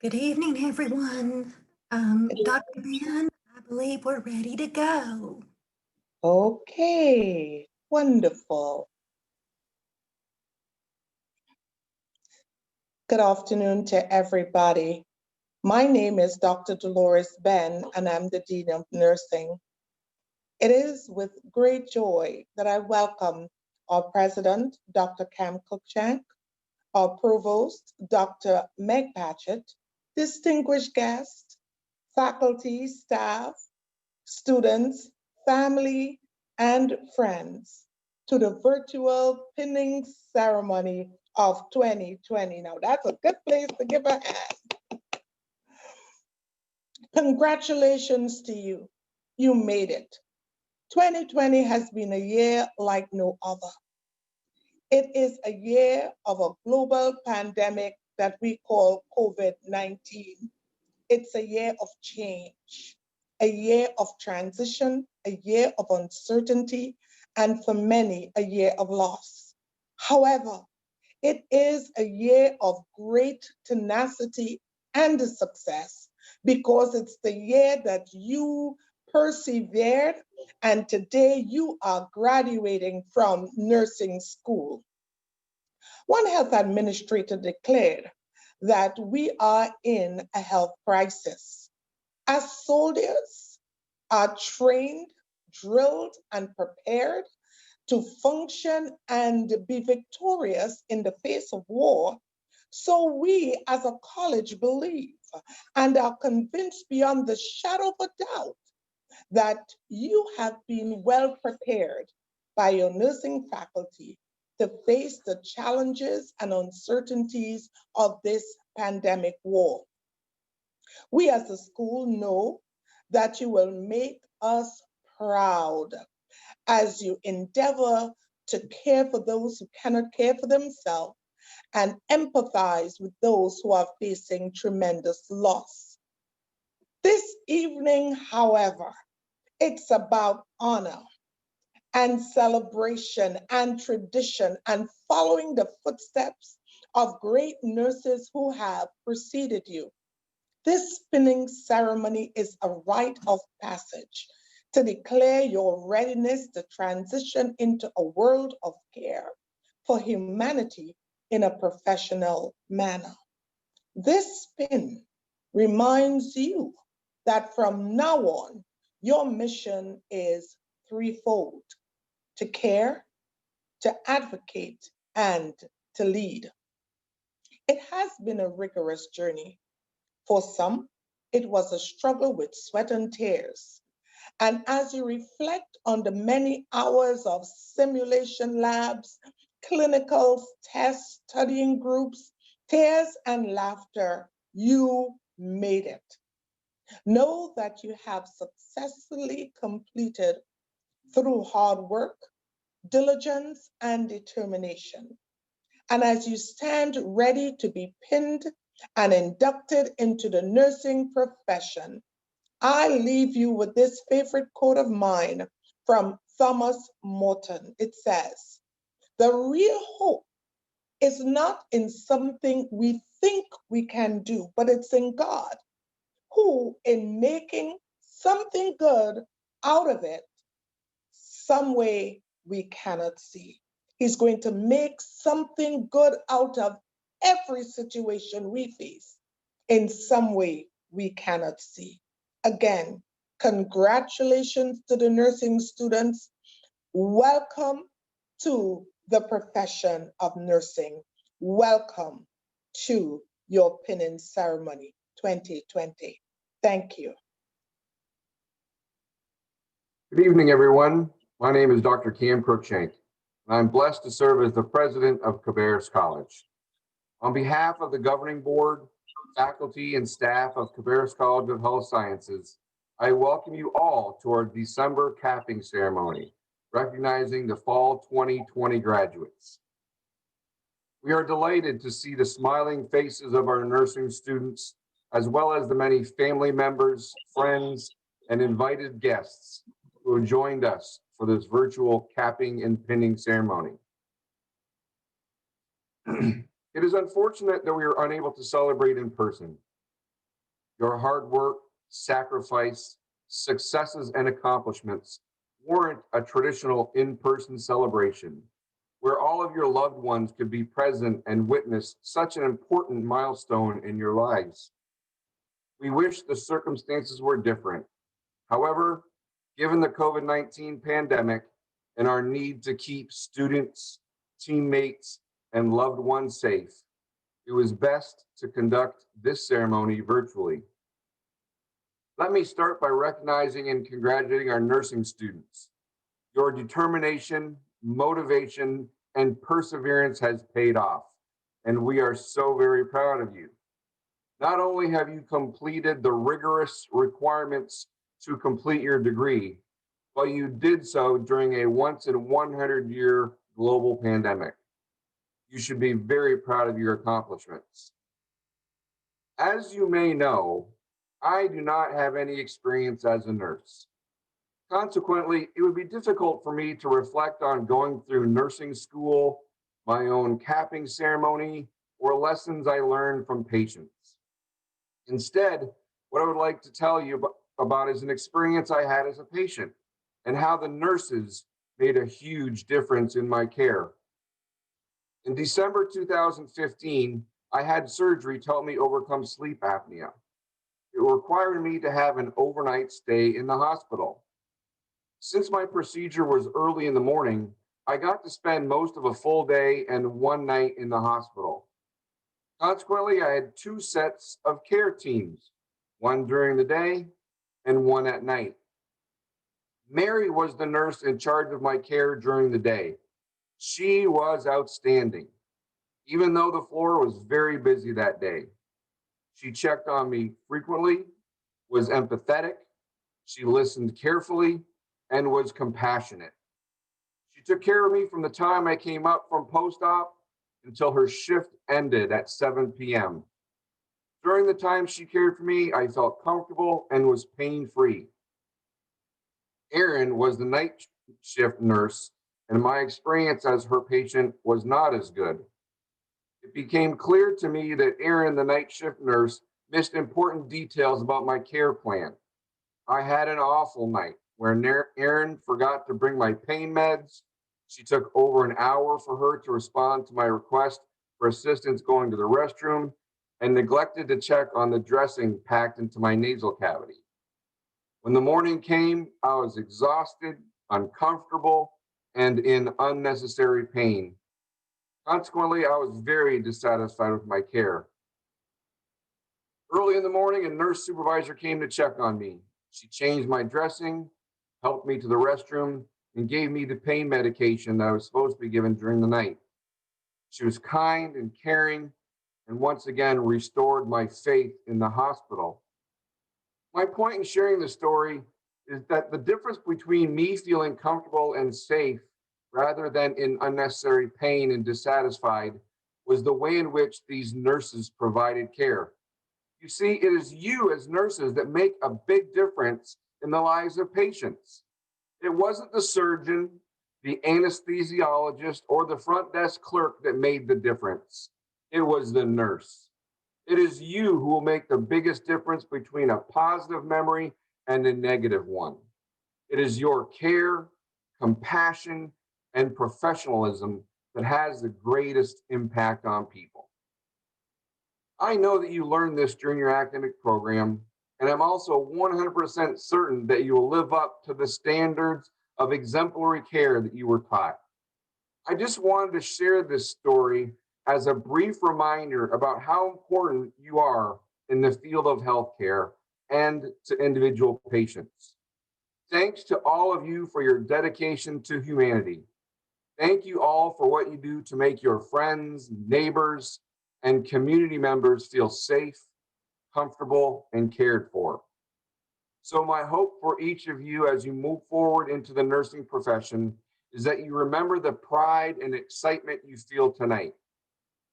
Good evening, everyone. Dr. Ben, I believe we're ready to go. Okay, wonderful. Good afternoon to everybody. My name is Dr. Dolores Ben, and I'm the Dean of Nursing. It is with great joy that I welcome our President, Dr. Cam Cruikshank, our Provost, Dr. Meg Patchett, distinguished guests, faculty, staff, students, family, and friends to the virtual pinning ceremony of 2020. Now, that's a good place to give a hand. Congratulations to you. You made it. 2020 has been a year like no other. It is a year of a global pandemic that we call COVID-19. It's a year of change, a year of transition, a year of uncertainty, and for many, a year of loss. However, it is a year of great tenacity and success because it's the year that you persevered, and today you are graduating from nursing school. One health administrator declared that we are in a health crisis. As soldiers are trained, drilled, and prepared to function and be victorious in the face of war, so we as a college believe and are convinced beyond the shadow of a doubt that you have been well prepared by your nursing faculty to face the challenges and uncertainties of this pandemic war. We as a school know that you will make us proud as you endeavor to care for those who cannot care for themselves and empathize with those who are facing tremendous loss. This evening, however, it's about honor and celebration and tradition and following the footsteps of great nurses who have preceded you. This spinning ceremony is a rite of passage to declare your readiness to transition into a world of care for humanity in a professional manner. This spin reminds you that from now on, your mission is threefold: to care, to advocate, and to lead. It has been a rigorous journey. For some, it was a struggle with sweat and tears. And as you reflect on the many hours of simulation labs, clinicals, tests, studying groups, tears, and laughter, you made it. Know that you have successfully completed through hard work, diligence, and determination. And as you stand ready to be pinned and inducted into the nursing profession, I leave you with this favorite quote of mine from Thomas Morton. It says, "The real hope is not in something we think we can do, but it's in God, who, in making something good out of it, some way we cannot see. He's going to make something good out of every situation we face in some way we cannot see." Again, congratulations to the nursing students. Welcome to the profession of nursing. Welcome to your pinning ceremony 2020. Thank you. Good evening, everyone. My name is Dr. Cam Cruikshank, and I'm blessed to serve as the president of Cabarrus College. On behalf of the governing board, faculty, and staff of Cabarrus College of Health Sciences, I welcome you all to our December capping ceremony, recognizing the fall 2020 graduates. We are delighted to see the smiling faces of our nursing students, as well as the many family members, friends, and invited guests who have joined us for this virtual capping and pinning ceremony. It is unfortunate that we are unable to celebrate in person, Your hard work, sacrifice, successes, and accomplishments warrant a traditional in-person celebration where all of your loved ones could be present and witness such an important milestone in your lives. We wish the circumstances were different. However, given the COVID-19 pandemic and our need to keep students, teammates, and loved ones safe, it was best to conduct this ceremony virtually. Let me start by recognizing and congratulating our nursing students. Your determination, motivation, and perseverance has paid off, and we are so very proud of you. Not only have you completed the rigorous requirements to complete your degree, but you did so during a once in 100-year global pandemic. You should be very proud of your accomplishments. As you may know, I do not have any experience as a nurse. Consequently, it would be difficult for me to reflect on going through nursing school, my own capping ceremony, or lessons I learned from patients. Instead, what I would like to tell you about is an experience I had as a patient and how the nurses made a huge difference in my care. In December 2015, I had surgery to help me overcome sleep apnea. It required me to have an overnight stay in the hospital. Since my procedure was early in the morning, I got to spend most of a full day and one night in the hospital. Consequently, I had two sets of care teams, one during the day and one at night. Mary was the nurse in charge of my care during the day. She was outstanding, even though the floor was very busy that day. She checked on me frequently, was empathetic, she listened carefully, and was compassionate. She took care of me from the time I came up from post-op until her shift ended at 7 p.m. During the time she cared for me, I felt comfortable and was pain-free. Erin was the night shift nurse, and my experience as her patient was not as good. It became clear to me that Erin, the night shift nurse, missed important details about my care plan. I had an awful night where Erin forgot to bring my pain meds. She took over an hour for her to respond to my request for assistance going to the restroom and neglected to check on the dressing packed into my nasal cavity. When the morning came, I was exhausted, uncomfortable, and in unnecessary pain. Consequently, I was very dissatisfied with my care. Early in the morning, a nurse supervisor came to check on me. She changed my dressing, helped me to the restroom, and gave me the pain medication that I was supposed to be given during the night. She was kind and caring, and once again restored my faith in the hospital. My point in sharing this story is that the difference between me feeling comfortable and safe rather than in unnecessary pain and dissatisfied was the way in which these nurses provided care. You see, it is you as nurses that make a big difference in the lives of patients. It wasn't the surgeon, the anesthesiologist, or the front desk clerk that made the difference. It was the nurse. It is you who will make the biggest difference between a positive memory and a negative one. It is your care, compassion, and professionalism that has the greatest impact on people. I know that you learned this during your academic program, and I'm also 100% certain that you will live up to the standards of exemplary care that you were taught. I just wanted to share this story as a brief reminder about how important you are in the field of healthcare and to individual patients. Thanks to all of you for your dedication to humanity. Thank you all for what you do to make your friends, neighbors, and community members feel safe, comfortable, and cared for. So my hope for each of you as you move forward into the nursing profession is that you remember the pride and excitement you feel tonight.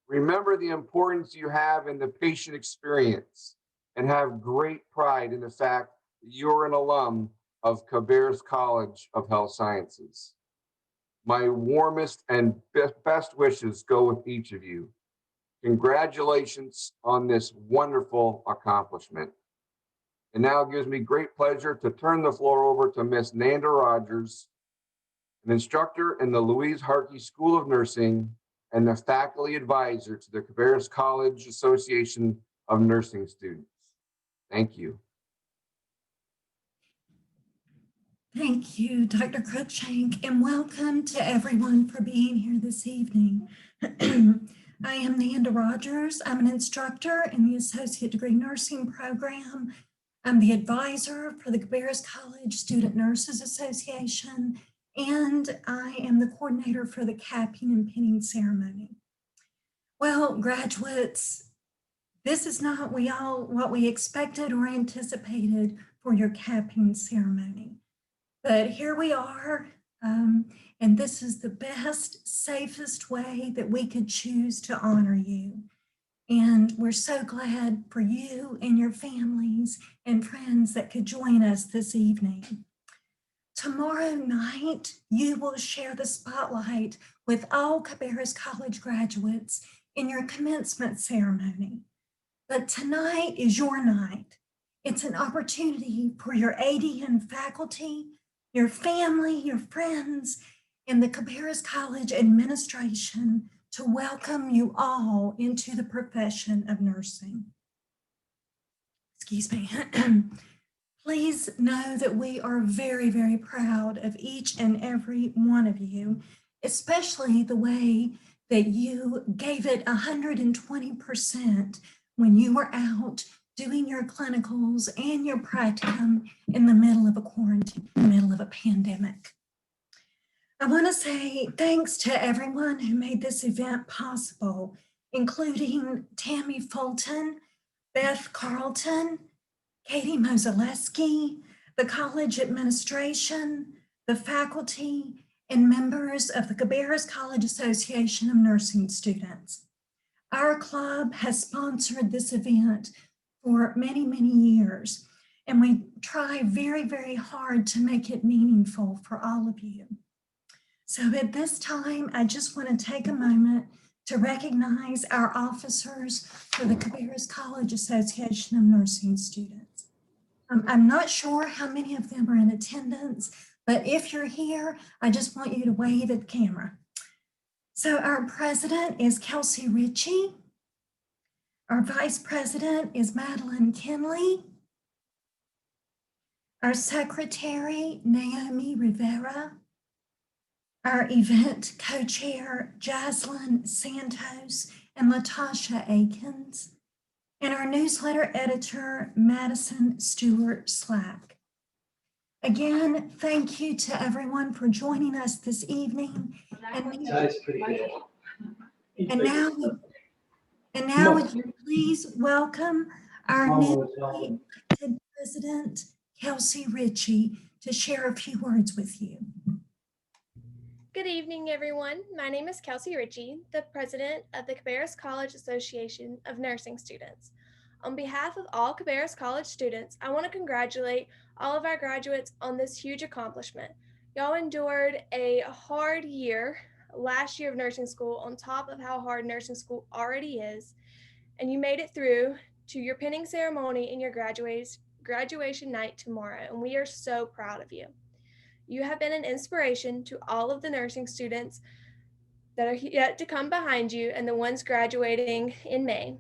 Remember the importance you have in the patient experience and have great pride in the fact that you're an alum of Cabarrus College of Health Sciences. My warmest and best wishes go with each of you. Congratulations on this wonderful accomplishment. And now it gives me great pleasure to turn the floor over to Miss Nanda Rogers, an instructor in the Louise Harkey School of Nursing and the faculty advisor to the Cabarrus College Association of Nursing Students. Thank you. Thank you, Dr. Cruikshank, and welcome to everyone for being here this evening. I am Nanda Rogers. I'm an instructor in the Associate Degree Nursing program. I'm the advisor for the Cabarrus College Student Nurses Association, and I am the coordinator for the capping and pinning ceremony. Well, graduates, this is not what we expected or anticipated for your capping ceremony. But here we are, and this is the best, safest way that we could choose to honor you. And we're so glad for you and your families and friends that could join us this evening. Tomorrow night, you will share the spotlight with all Cabarrus College graduates in your commencement ceremony. But tonight is your night. It's an opportunity for your ADN faculty, your family, your friends, and the Cabarrus College administration to welcome you all into the profession of nursing. Excuse me. Please know that we are very, very proud of each and every one of you, especially the way that you gave it 120% when you were out doing your clinicals and your practicum in the middle of a quarantine, in the middle of a pandemic. I want to say thanks to everyone who made this event possible, including Tammy Fulton, Beth Carlton, Katie Mozaleski, the college administration, the faculty, and members of the Cabarrus College Association of Nursing Students. Our club has sponsored this event for many, many years, and we try very, very hard to make it meaningful for all of you. So at this time, I just want to take a moment to recognize our officers for the Cabarrus College Association of Nursing Students. I'm not sure how many of them are in attendance, but if you're here, I just want you to wave at the camera. So our president is Kelsey Ritchie. Our vice president is Madeline Kinley. Our secretary, Naomi Rivera. Our event co-chair, Jaslyn Santos and Latasha Akins. And our newsletter editor, Madison Stewart Slack. Again, thank you to everyone for joining us this evening. And now would you please welcome our newly elected president, Kelsey Ritchie, to share a few words with you. Good evening, everyone. My name is Kelsey Ritchie, the president of the Cabarrus College Association of Nursing Students. On behalf of all Cabarrus College students, I want to congratulate all of our graduates on this huge accomplishment. Y'all endured a hard year, last year of nursing school, on top of how hard nursing school already is, and you made it through to your pinning ceremony and your graduation night tomorrow, and we are so proud of you. You have been an inspiration to all of the nursing students that are yet to come behind you and the ones graduating in May.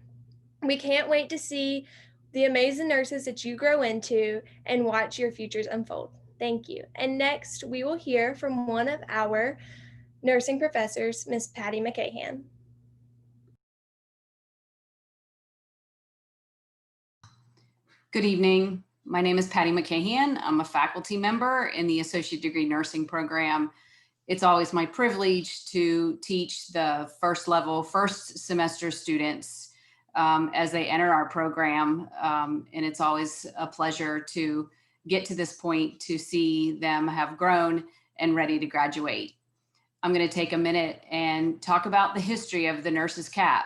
We can't wait to see the amazing nurses that you grow into and watch your futures unfold. Thank you. And next, we will hear from one of our nursing professors, Miss Patty McCahan. Good evening. My name is Patty McCahan. I'm a faculty member in the Associate Degree Nursing program. It's always my privilege to teach the first semester students as they enter our program. And it's always a pleasure to get to this point to see them have grown and ready to graduate. I'm going to take a minute and talk about the history of the nurse's cap.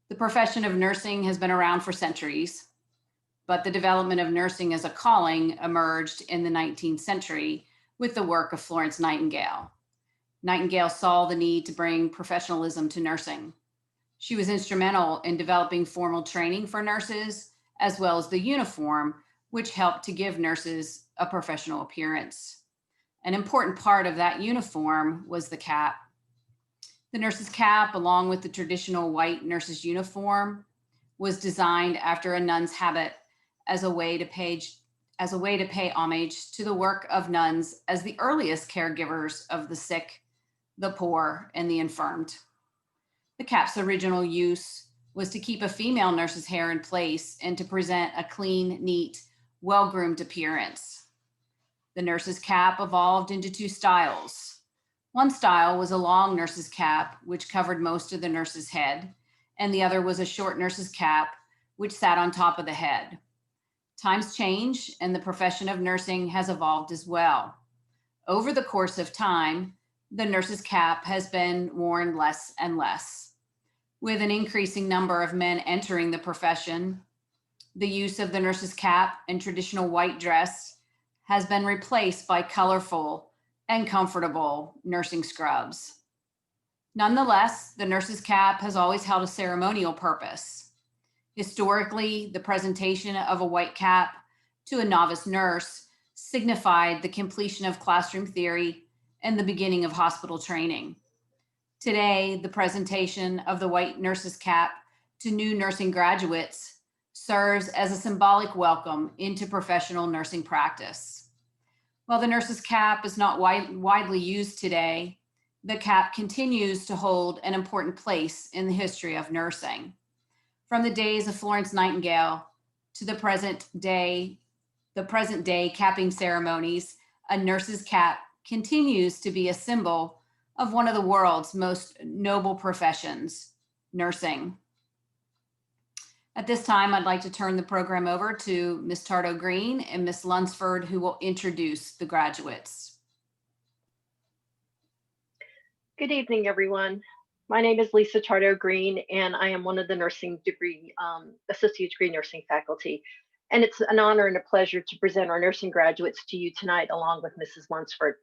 The profession of nursing has been around for centuries, but the development of nursing as a calling emerged in the 19th century with the work of Florence Nightingale. Nightingale saw the need to bring professionalism to nursing. She was instrumental in developing formal training for nurses, as well as the uniform, which helped to give nurses a professional appearance. An important part of that uniform was the cap. The nurse's cap, along with the traditional white nurse's uniform, was designed after a nun's habit as a way to pay homage to the work of nuns as the earliest caregivers of the sick, the poor, and the infirmed. The cap's original use was to keep a female nurse's hair in place and to present a clean, neat, well-groomed appearance. The nurse's cap evolved into two styles. One style was a long nurse's cap, which covered most of the nurse's head, and the other was a short nurse's cap, which sat on top of the head. Times change, and the profession of nursing has evolved as well. Over the course of time, the nurse's cap has been worn less and less. With an increasing number of men entering the profession, the use of the nurse's cap and traditional white dress has been replaced by colorful and comfortable nursing scrubs. Nonetheless, the nurse's cap has always held a ceremonial purpose. Historically, the presentation of a white cap to a novice nurse signified the completion of classroom theory and the beginning of hospital training. Today, the presentation of the white nurse's cap to new nursing graduates serves as a symbolic welcome into professional nursing practice. While the nurse's cap is not widely used today, the cap continues to hold an important place in the history of nursing. From the days of Florence Nightingale to the present day capping ceremonies, a nurse's cap continues to be a symbol of one of the world's most noble professions, nursing. At this time, I'd like to turn the program over to Ms. Tardo-Green and Ms. Lunsford, who will introduce the graduates. Good evening, everyone. My name is Lisa Tardo-Green, and I am one of the nursing degree, associate degree nursing faculty. And it's an honor and a pleasure to present our nursing graduates to you tonight, along with Mrs. Lunsford.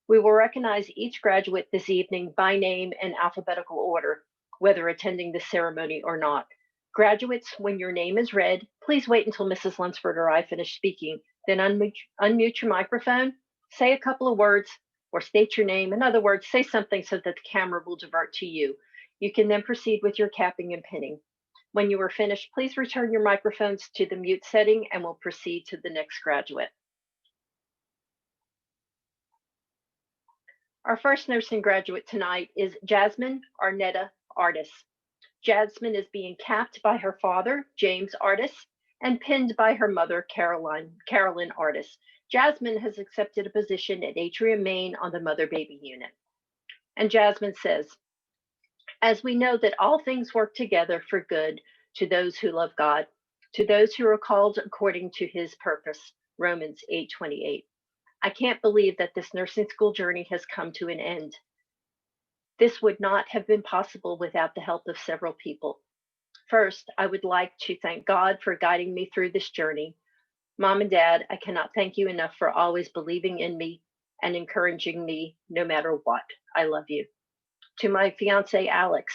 We will recognize each graduate this evening by name and alphabetical order, whether attending the ceremony or not. Graduates, when your name is read, please wait until Mrs. Lunsford or I finish speaking, then unmute your microphone, say a couple of words, or state your name. In other words, say something so that the camera will divert to you. You can then proceed with your capping and pinning. When you are finished, please return your microphones to the mute setting and we'll proceed to the next graduate. Our first nursing graduate tonight is Jasmine Arnetta Artis. Jasmine is being capped by her father, James Artis, and pinned by her mother, Carolyn Artis. Jasmine has accepted a position at Atrium, Maine on the mother-baby unit. And Jasmine says, as we know that all things work together for good to those who love God, to those who are called according to his purpose, Romans 8:28. I can't believe that this nursing school journey has come to an end. This would not have been possible without the help of several people. First, I would like to thank God for guiding me through this journey. Mom and Dad, I cannot thank you enough for always believing in me and encouraging me no matter what. I love you. To my fiance, Alex,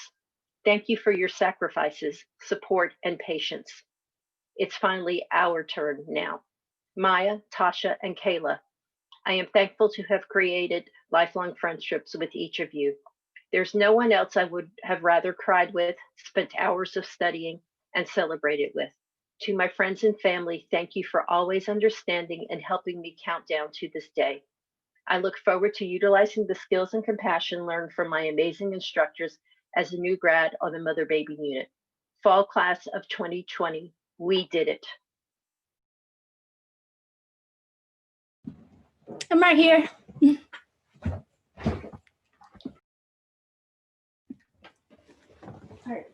thank you for your sacrifices, support, and patience. It's finally our turn now. Maya, Tasha, and Kayla, I am thankful to have created lifelong friendships with each of you. There's no one else I would have rather cried with, spent hours of studying, and celebrated with. To my friends and family, thank you for always understanding and helping me count down to this day. I look forward to utilizing the skills and compassion learned from my amazing instructors as a new grad on the mother-baby unit. Fall class of 2020, we did it. I'm right here. All right.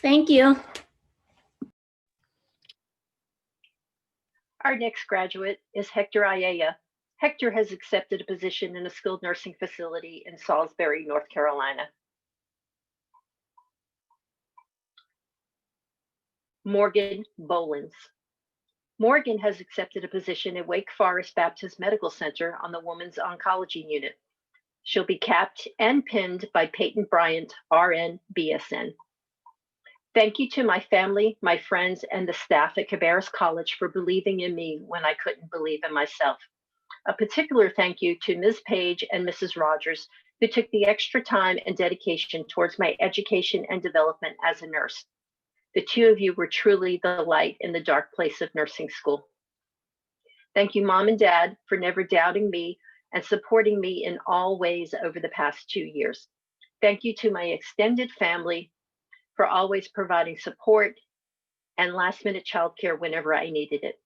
Thank you. Our next graduate is Hector Ayala. Hector has accepted a position in a skilled nursing facility in Salisbury, North Carolina. Morgan Bolins. Morgan has accepted a position at Wake Forest Baptist Medical Center on the Women's Oncology Unit. She'll be capped and pinned by Peyton Bryant, RN, BSN. Thank you to my family, my friends, and the staff at Cabarrus College for believing in me when I couldn't believe in myself. A particular thank you to Ms. Page and Mrs. Rogers, who took the extra time and dedication towards my education and development as a nurse. The two of you were truly the light in the dark place of nursing school. Thank you, Mom and Dad, for never doubting me and supporting me in all ways over the past 2 years. Thank you to my extended family for always providing support and last-minute childcare whenever I needed it.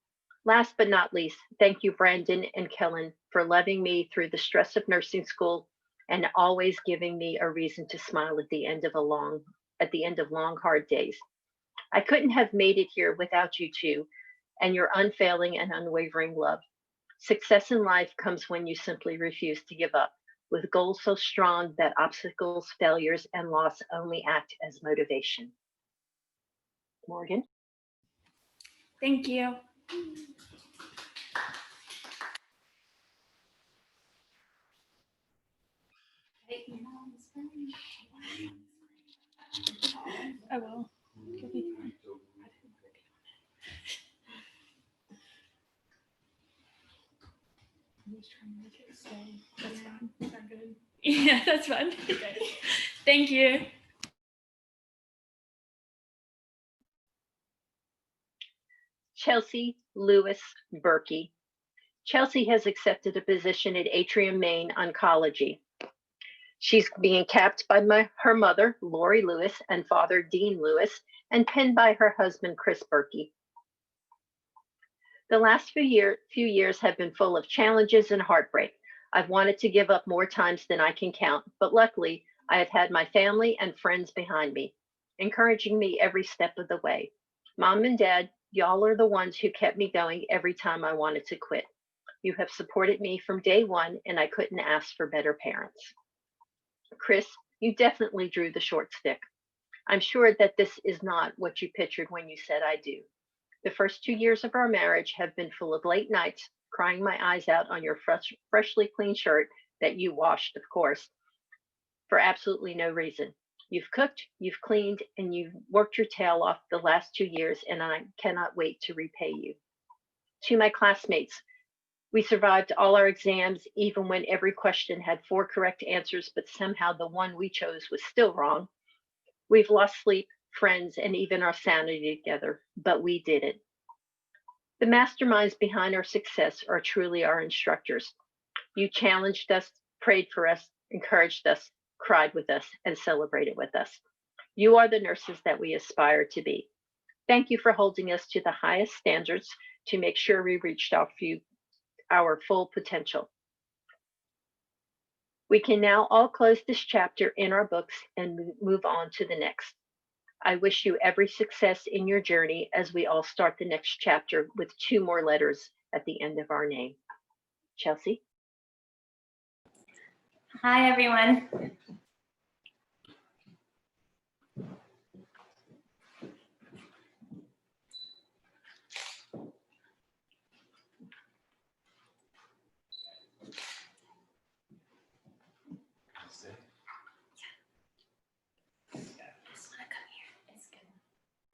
Last but not least, thank you, Brandon and Kellen, for loving me through the stress of nursing school and always giving me a reason to smile at the end of long, hard days. I couldn't have made it here without you two and your unfailing and unwavering love. Success in life comes when you simply refuse to give up, with goals so strong that obstacles, failures, and loss only act as motivation. Morgan. Thank you. I will. You'll be fine. I'm just trying to make it stay. That's fine. Is that good? Yeah, that's fine. Okay. Thank you. Chelsea Lewis Berkey. Chelsea has accepted a position at Atrium Maine Oncology. She's being capped by her mother, Lori Lewis, and father, Dean Lewis, and pinned by her husband, Chris Berkey. The last few years have been full of challenges and heartbreak. I've wanted to give up more times than I can count, but luckily, I have had my family and friends behind me, encouraging me every step of the way. Mom and Dad, y'all are the ones who kept me going every time I wanted to quit. You have supported me from day one, and I couldn't ask for better parents. Chris, you definitely drew the short stick. I'm sure that this is not what you pictured when you said I do. The first 2 years of our marriage have been full of late nights, crying my eyes out on your freshly clean shirt that you washed, of course, for absolutely no reason. You've cooked, you've cleaned, and you've worked your tail off the last 2 years, and I cannot wait to repay you. To my classmates, we survived all our exams, even when every question had 4 correct answers, but somehow the one we chose was still wrong. We've lost sleep, friends, and even our sanity together, but we did it. The masterminds behind our success are truly our instructors. You challenged us, prayed for us, encouraged us, cried with us, and celebrated with us. You are the nurses that we aspire to be. Thank you for holding us to the highest standards to make sure we reached our full potential. We can now all close this chapter in our books and move on to the next. I wish you every success in your journey as we all start the next chapter with 2 more letters at the end of our name. Chelsea? Hi, everyone.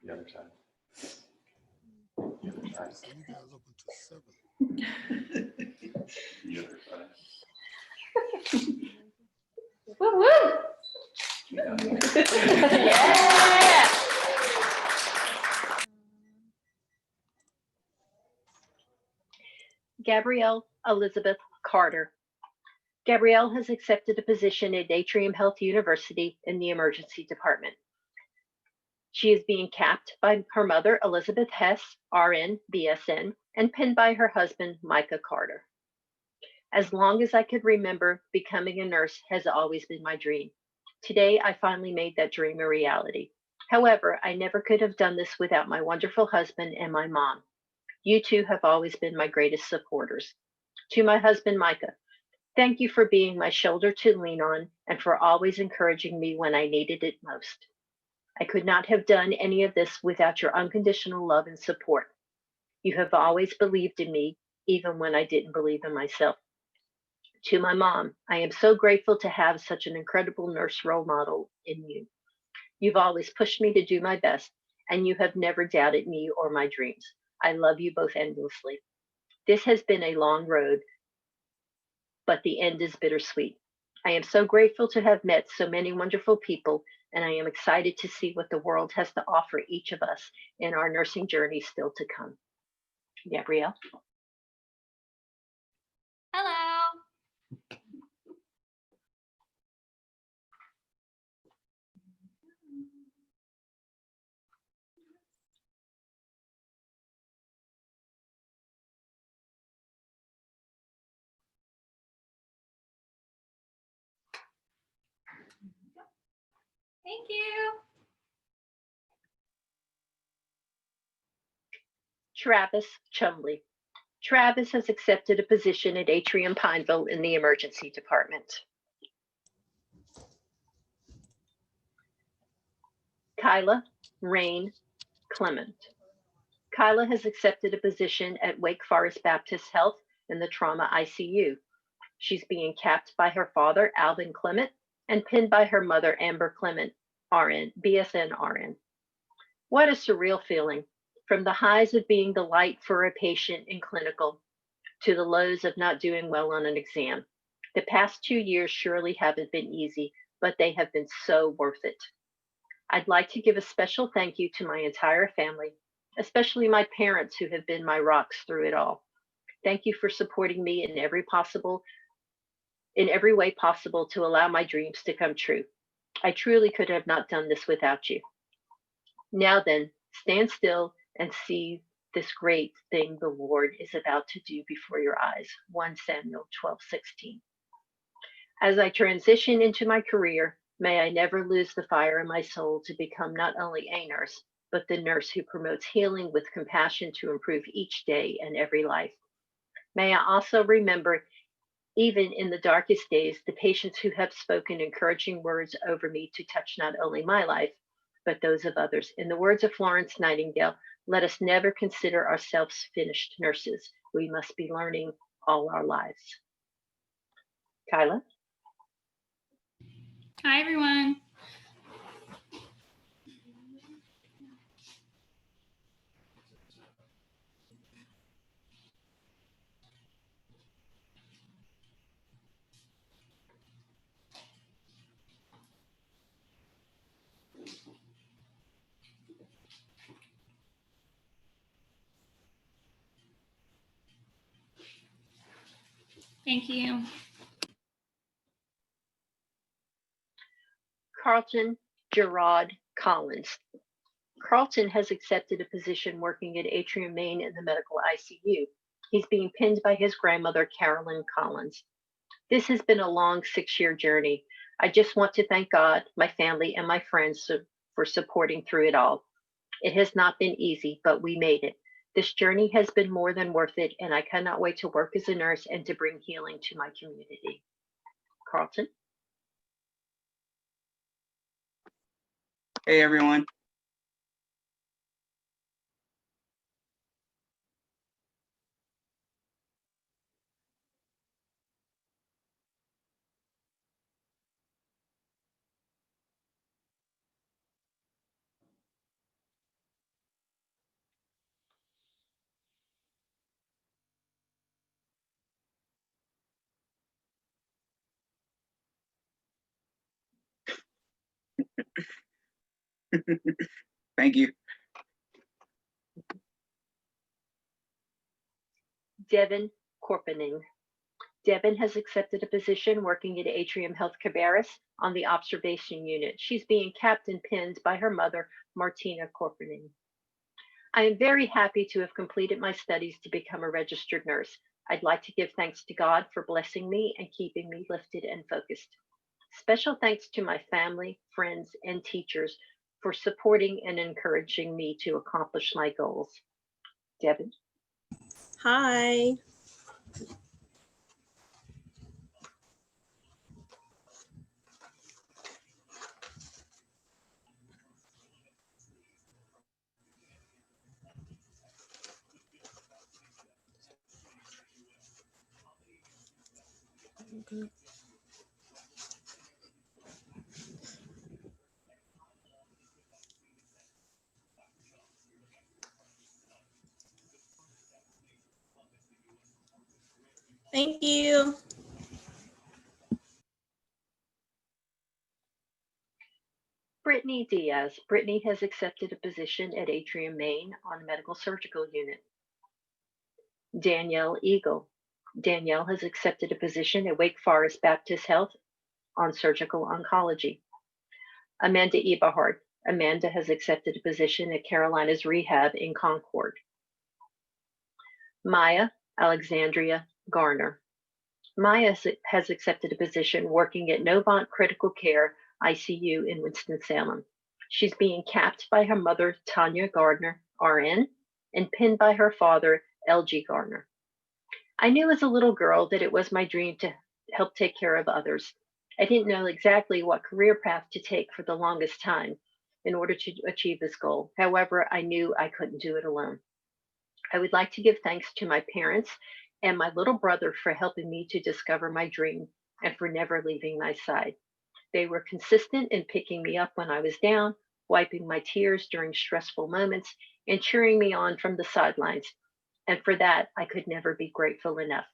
The other side. You guys open to 7. The other side. Woo woo! Yeah! Gabrielle Elizabeth Carter. Gabrielle has accepted a position at Atrium Health University in the emergency department. She is being capped by her mother, Elizabeth Hess, RN, BSN, and pinned by her husband, Micah Carter. As long as I could remember, becoming a nurse has always been my dream. Today, I finally made that dream a reality. However, I never could have done this without my wonderful husband and my mom. You two have always been my greatest supporters. To my husband, Micah, thank you for being my shoulder to lean on and for always encouraging me when I needed it most. I could not have done any of this without your unconditional love and support. You have always believed in me, even when I didn't believe in myself. To my mom, I am so grateful to have such an incredible nurse role model in you. You've always pushed me to do my best, and you have never doubted me or my dreams. I love you both endlessly. This has been a long road, but the end is bittersweet. I am so grateful to have met so many wonderful people, and I am excited to see what the world has to offer each of us in our nursing journey still to come. Gabrielle. Hello. Thank you. Travis Chumley. Travis has accepted a position at Atrium Pineville in the emergency department. Kyla Rain Clement. Kyla has accepted a position at Wake Forest Baptist Health in the trauma ICU. She's being capped by her father, Alvin Clement, and pinned by her mother, Amber Clement, RN, BSN RN. What a surreal feeling, from the highs of being the light for a patient in clinical to the lows of not doing well on an exam. The past 2 years surely haven't been easy, but they have been so worth it. I'd like to give a special thank you to my entire family, especially my parents who have been my rocks through it all. Thank you for supporting me in every way possible to allow my dreams to come true. I truly could have not done this without you. Now then, stand still and see this great thing the Lord is about to do before your eyes. 1 Samuel 12:16. As I transition into my career, may I never lose the fire in my soul to become not only a nurse, but the nurse who promotes healing with compassion to improve each day and every life. May I also remember, even in the darkest days, the patients who have spoken encouraging words over me to touch not only my life, but those of others. In the words of Florence Nightingale, let us never consider ourselves finished nurses. We must be learning all our lives. Kyla? Hi, everyone. Thank you. Carlton Gerard Collins. Carlton has accepted a position working at Atrium Maine in the medical ICU. He's being pinned by his grandmother, Carolyn Collins. This has been a long 6-year journey. I just want to thank God, my family, and my friends for supporting through it all. It has not been easy, but we made it. This journey has been more than worth it, and I cannot wait to work as a nurse and to bring healing to my community. Carlton? Hey everyone. Thank you. Devin Corpening. Devin has accepted a position working at Atrium Health Cabarrus on the observation unit. She's being capped and pinned by her mother, Martina Corpening. I am very happy to have completed my studies to become a registered nurse. I'd like to give thanks to God for blessing me and keeping me lifted and focused. Special thanks to my family, friends, and teachers for supporting and encouraging me to accomplish my goals. Devin. Hi. Okay. Thank you. Brittany Diaz. Brittany has accepted a position at Atrium, Maine on the medical surgical unit. Danielle Eagle. Danielle has accepted a position at Wake Forest Baptist Health on surgical oncology. Amanda Eberhard. Amanda has accepted a position at Carolina's Rehab in Concord. Maya Alexandria Garner. Maya has accepted a position working at Novant Critical Care ICU in Winston-Salem. She's being capped by her mother, Tanya Gardner, RN, and pinned by her father, LG Gardner. I knew as a little girl that it was my dream to help take care of others. I didn't know exactly what career path to take for the longest time in order to achieve this goal. However, I knew I couldn't do it alone. I would like to give thanks to my parents and my little brother for helping me to discover my dream and for never leaving my side. They were consistent in picking me up when I was down, wiping my tears during stressful moments, and cheering me on from the sidelines. And for that, I could never be grateful enough.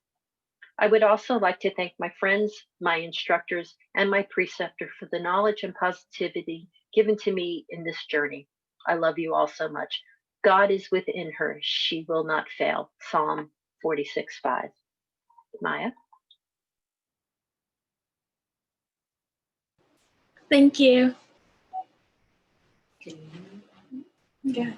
I would also like to thank my friends, my instructors, and my preceptor for the knowledge and positivity given to me in this journey. I love you all so much. God is within her. She will not fail. Psalm 46:5. Maya. Thank you. Yeah.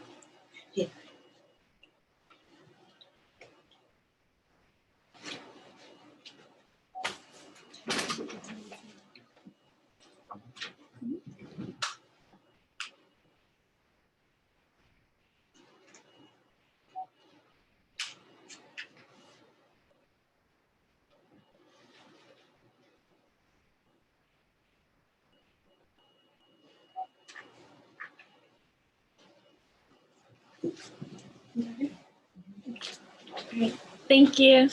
Great. Thank you.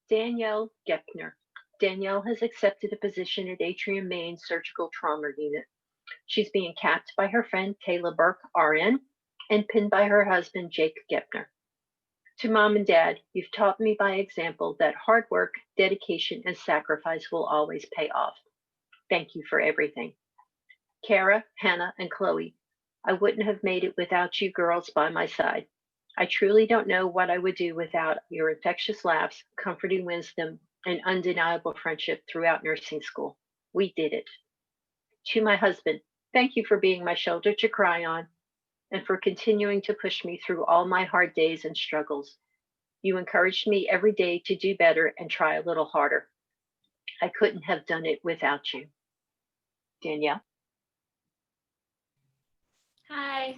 Danielle Gepner. Danielle has accepted a position at Atrium, Maine Surgical Trauma Unit. She's being capped by her friend Kayla Burke, RN, and pinned by her husband, Jake Gepner. To Mom and Dad, you've taught me by example that hard work, dedication, and sacrifice will always pay off. Thank you for everything. Kara, Hannah, and Chloe, I wouldn't have made it without you girls by my side. I truly don't know what I would do without your infectious laughs, comforting wisdom, and undeniable friendship throughout nursing school. We did it. To my husband, thank you for being my shoulder to cry on and for continuing to push me through all my hard days and struggles. You encouraged me every day to do better and try a little harder. I couldn't have done it without you. Danielle. Hi.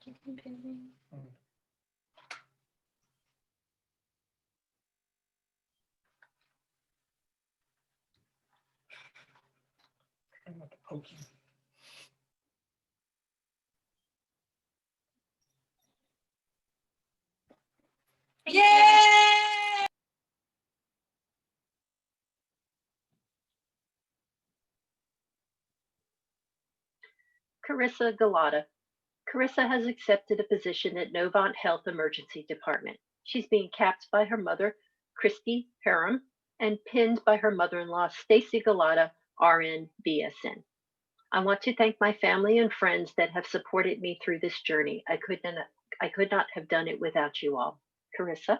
You can pin me. Yay! Carissa Galata. Carissa has accepted a position at Novant Health Emergency Department. She's being capped by her mother, Christy Harum, and pinned by her mother-in-law, Stacy Galata, RN BSN. I want to thank my family and friends that have supported me through this journey. I could not have done it without you all. Carissa.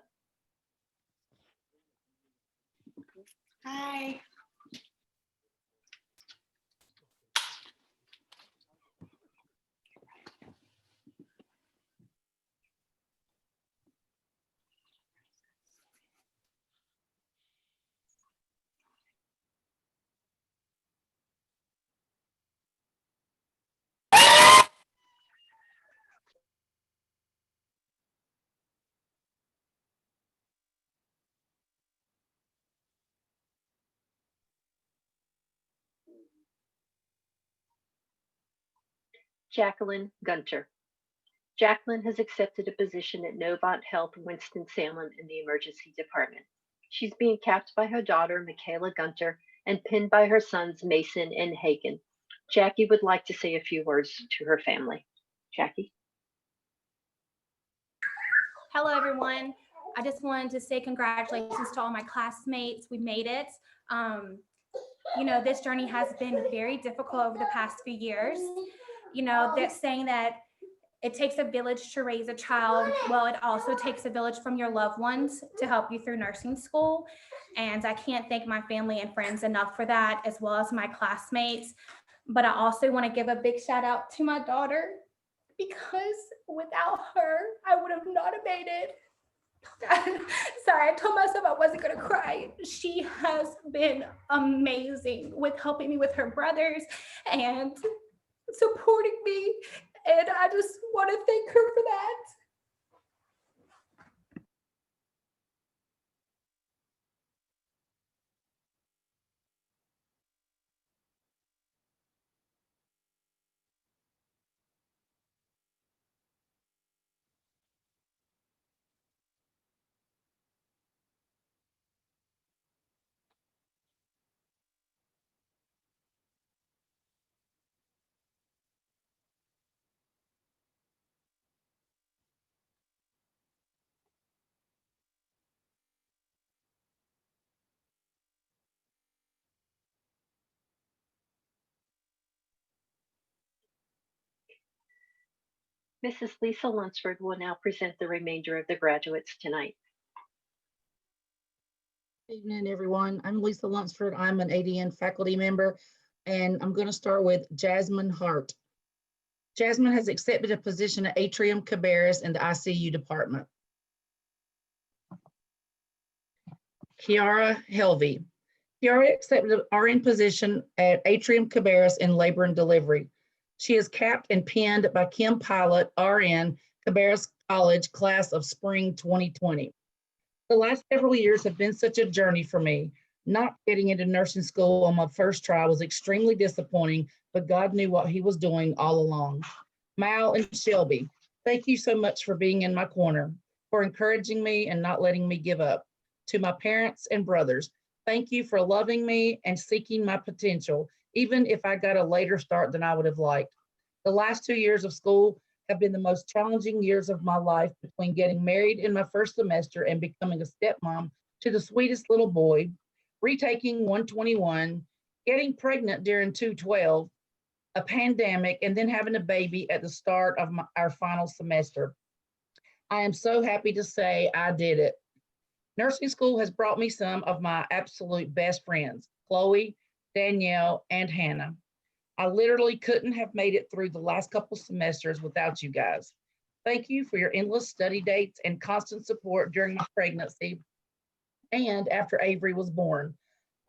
Hi. Jacqueline Gunter. Jacqueline has accepted a position at Novant Health Winston-Salem in the emergency department. She's being capped by her daughter, Michaela Gunter, and pinned by her sons, Mason and Hagen. Jackie would like to say a few words to her family. Jackie? Hello, everyone. I just wanted to say congratulations to all my classmates. We made it. This journey has been very difficult over the past few years. That saying that it takes a village to raise a child. Well, it also takes a village from your loved ones to help you through nursing school. And I can't thank my family and friends enough for that, as well as my classmates. But I also want to give a big shout out to my daughter, because without her, I would have not have made it. Sorry, I told myself I wasn't going to cry. She has been amazing with helping me with her brothers and supporting me. And I just want to thank her for that. Mrs. Lisa Lunsford will now present the remainder of the graduates tonight. Good evening, everyone. I'm Lisa Lunsford. I'm an ADN faculty member, and I'm going to start with Jasmine Hart. Jasmine has accepted a position at Atrium Cabarrus in the ICU department. Kiara Helvey. Kiara accepted an RN position at Atrium Cabarrus in labor and delivery. She is capped and pinned by Kim Pilot, RN, Cabarrus College, class of spring 2020. The last several years have been such a journey for me. Not getting into nursing school on my first try was extremely disappointing, but God knew what he was doing all along. Mal and Shelby, thank you so much for being in my corner, for encouraging me and not letting me give up. To my parents and brothers, thank you for loving me and seeking my potential, even if I got a later start than I would have liked. The last 2 years of school have been the most challenging years of my life, between getting married in my first semester and becoming a stepmom to the sweetest little boy, retaking 121, getting pregnant during 212, a pandemic, and then having a baby at the start of our final semester. I am so happy to say I did it. Nursing school has brought me some of my absolute best friends, Chloe, Danielle, and Hannah. I literally couldn't have made it through the last couple semesters without you guys. Thank you for your endless study dates and constant support during my pregnancy and after Avery was born.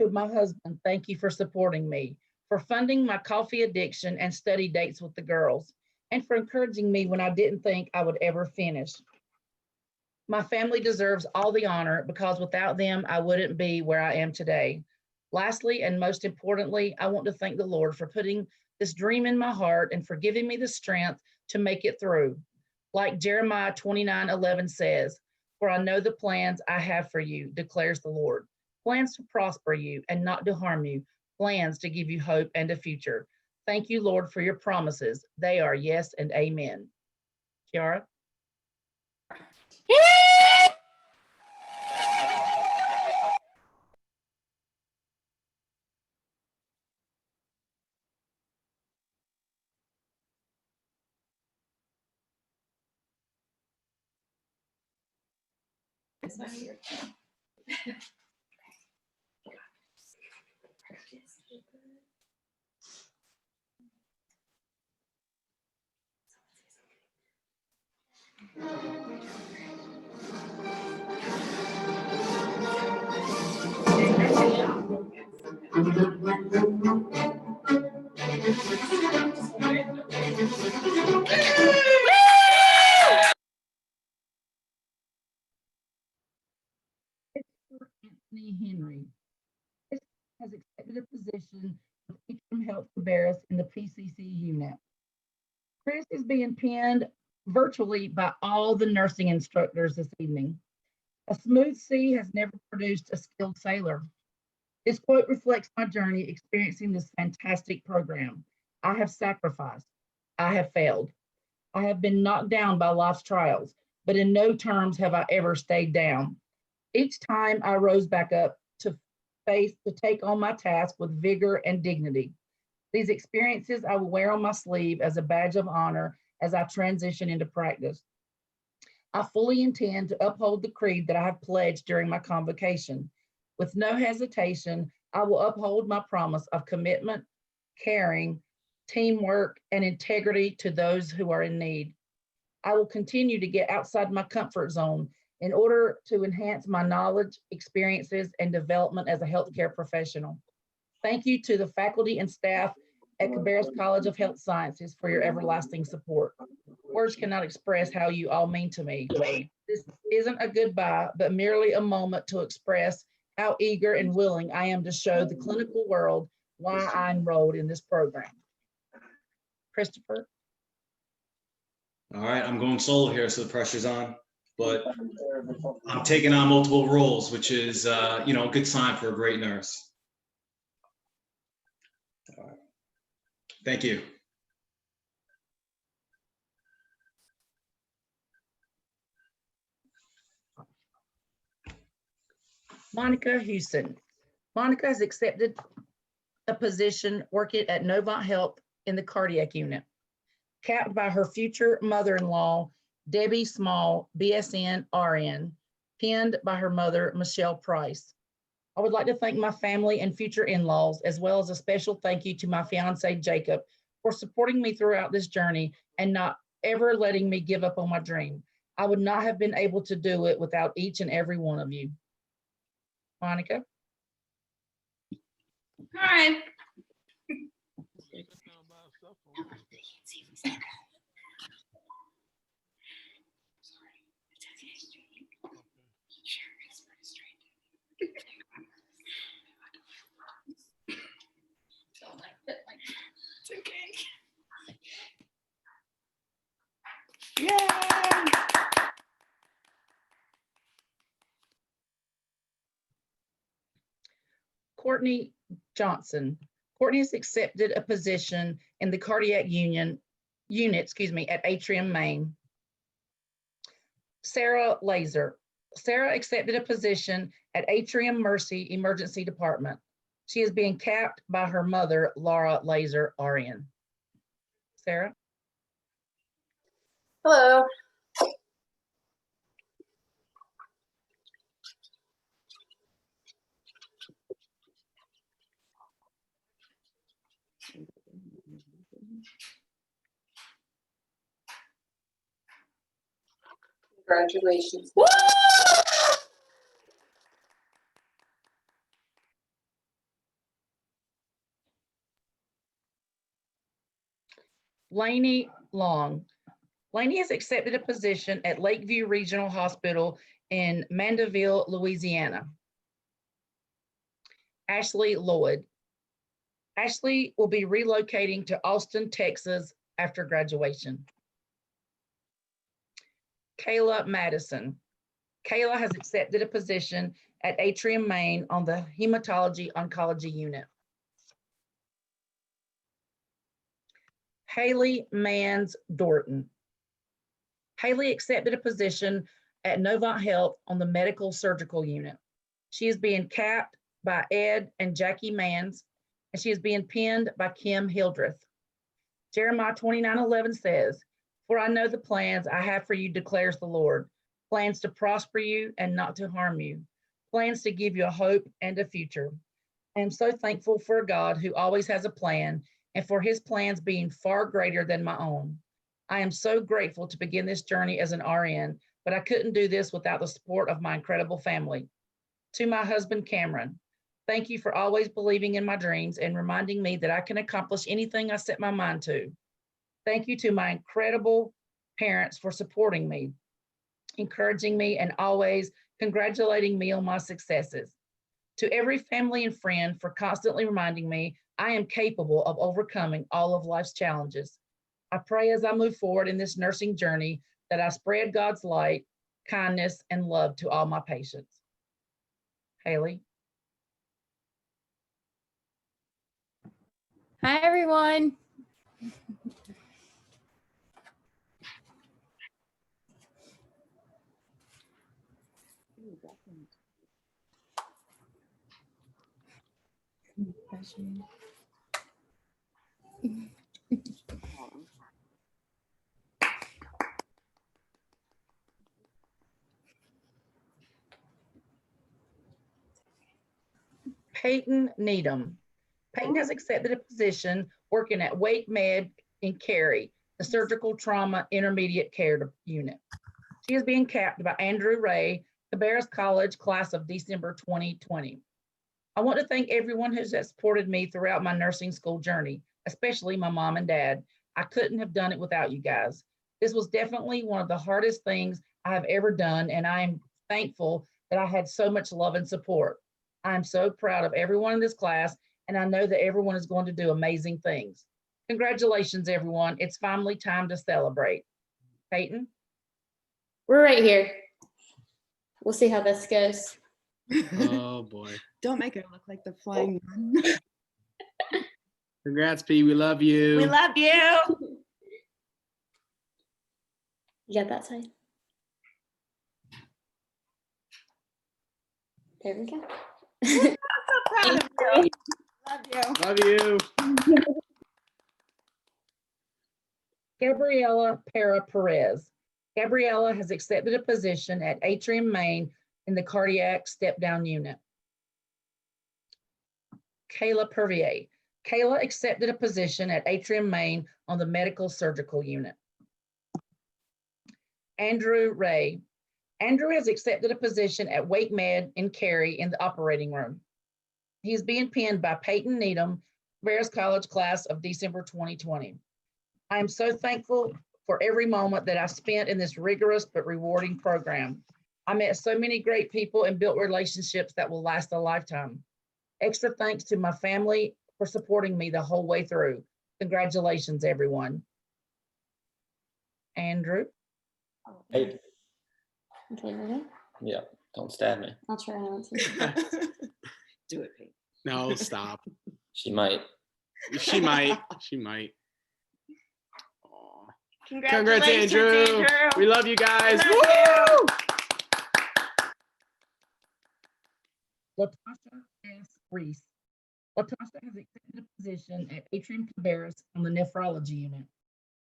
To my husband, thank you for supporting me, for funding my coffee addiction and study dates with the girls, and for encouraging me when I didn't think I would ever finish. My family deserves all the honor, because without them, I wouldn't be where I am today. Lastly, and most importantly, I want to thank the Lord for putting this dream in my heart and for giving me the strength to make it through. Like Jeremiah 29:11 says, "For I know the plans I have for you, declares the Lord. Plans to prosper you and not to harm you, plans to give you hope and a future." Thank you, Lord, for your promises. They are yes and amen. Kiara? Anthony Henry. This has accepted a position with Atrium Health Cabarrus in the PCC unit. Chris is being pinned virtually by all the nursing instructors this evening. A smooth sea has never produced a skilled sailor. This quote reflects my journey experiencing this fantastic program. I have sacrificed. I have failed. I have been knocked down by life's trials, but in no terms have I ever stayed down. Each time I rose back up to take on my task with vigor and dignity. These experiences I will wear on my sleeve as a badge of honor as I transition into practice. I fully intend to uphold the creed that I have pledged during my convocation. With no hesitation, I will uphold my promise of commitment, caring, teamwork, and integrity to those who are in need. I will continue to get outside my comfort zone in order to enhance my knowledge, experiences, and development as a healthcare professional. Thank you to the faculty and staff at Cabarrus College of Health Sciences for your everlasting support. Words cannot express how you all mean to me. This isn't a goodbye, but merely a moment to express how eager and willing I am to show the clinical world why I enrolled in this program. Christopher. All right, I'm going solo here, so the pressure's on, but I'm taking on multiple roles, which is, a good sign for a great nurse. All right. Thank you. Monica Houston. Monica has accepted a position working at Novant Health in the cardiac unit, capped by her future mother-in-law, Debbie Small, BSN RN, pinned by her mother, Michelle Price. I would like to thank my family and future in-laws, as well as a special thank you to my fiance, Jacob, for supporting me throughout this journey and not ever letting me give up on my dream. I would not have been able to do it without each and every one of you. Monica. Hi. It's okay. Yay! Courtney Johnson. Courtney has accepted a position in the cardiac unit, at Atrium, Maine. Sarah Laser. Sarah accepted a position at Atrium Mercy Emergency Department. She is being capped by her mother, Laura Laser, RN. Sarah. Hello. Congratulations. Woo! Lainey Long. Lainey has accepted a position at Lakeview Regional Hospital in Mandeville, Louisiana. Ashley Lloyd. Ashley will be relocating to Austin, Texas after graduation. Kayla Madison. Kayla has accepted a position at Atrium, Maine on the Hematology Oncology Unit. Haley Mans Dorton. Haley accepted a position at Novant Health on the Medical Surgical Unit. She is being capped by Ed and Jackie Mans, and she is being pinned by Kim Hildreth. Jeremiah 29:11 says, "For I know the plans I have for you, declares the Lord, plans to prosper you and not to harm you, plans to give you a hope and a future." I am so thankful for a God who always has a plan and for his plans being far greater than my own. I am so grateful to begin this journey as an RN, but I couldn't do this without the support of my incredible family. To my husband, Cameron, thank you for always believing in my dreams and reminding me that I can accomplish anything I set my mind to. Thank you to my incredible parents for supporting me, encouraging me, and always congratulating me on my successes. To every family and friend for constantly reminding me I am capable of overcoming all of life's challenges. I pray as I move forward in this nursing journey that I spread God's light, kindness, and love to all my patients. Haley. Hi, everyone. Peyton Needham. Peyton has accepted a position working at Wake Med in Cary, the Surgical Trauma Intermediate Care Unit. She is being capped by Andrew Ray, Cabarrus College class of December 2020. I want to thank everyone who has supported me throughout my nursing school journey, especially my mom and dad. I couldn't have done it without you guys. This was definitely one of the hardest things I have ever done, and I am thankful that I had so much love and support. I am so proud of everyone in this class, and I know that everyone is going to do amazing things. Congratulations, everyone. It's finally time to celebrate. Peyton? We're right here. We'll see how this goes. Oh boy. Don't make it look like the flying nun. Congrats, P. We love you. We love you. You got that sign? There we go. I'm so proud of you. Love you. Love you. Gabriella Para Perez. Gabriella has accepted a position at Atrium, Maine in the cardiac step-down unit. Kayla Pervier. Kayla accepted a position at Atrium, Maine on the medical surgical unit. Andrew Ray. Andrew has accepted a position at Wake Med in Cary in the operating room. He is being pinned by Peyton Needham, Cabarrus College class of December 2020. I am so thankful for every moment that I spent in this rigorous but rewarding program. I met so many great people and built relationships that will last a lifetime. Extra thanks to my family for supporting me the whole way through. Congratulations, everyone. Andrew? Hey, Okay, ready? yeah, don't stab me. I'll try not to. Do it, Pete. No, stop. She might. She might. She might. Aw. Congratulations, Congrats, Andrew. We love you guys. Love you. Woo! Latasha S. Reese. Latasha has accepted a position at Atrium Cabarrus on the nephrology unit.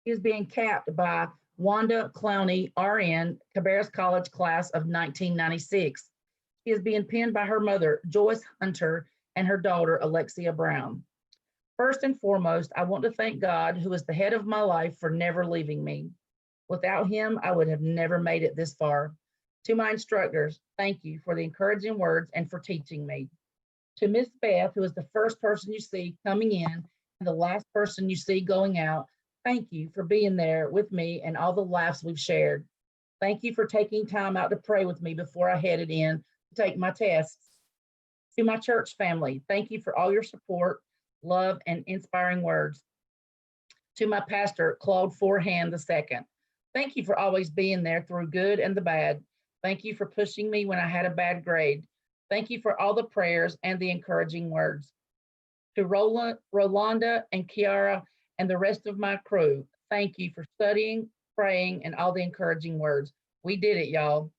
She is being capped by Wanda Clowney, RN, Cabarrus College class of 1996. She is being pinned by her mother, Joyce Hunter, and her daughter, Alexia Brown. First and foremost, I want to thank God, who is the head of my life, for never leaving me. Without him, I would have never made it this far. To my instructors, thank you for the encouraging words and for teaching me. To Miss Beth, who is the first person you see coming in and the last person you see going out, thank you for being there with me and all the laughs we've shared. Thank you for taking time out to pray with me before I headed in to take my tests. To my church family, thank you for all your support, love, and inspiring words. To my pastor, Claude Forehand II, thank you for always being there through good and the bad. Thank you for pushing me when I had a bad grade. Thank you for all the prayers and the encouraging words. To Rolanda and Kiara and the rest of my crew, thank you for studying, praying, and all the encouraging words. We did it, y'all.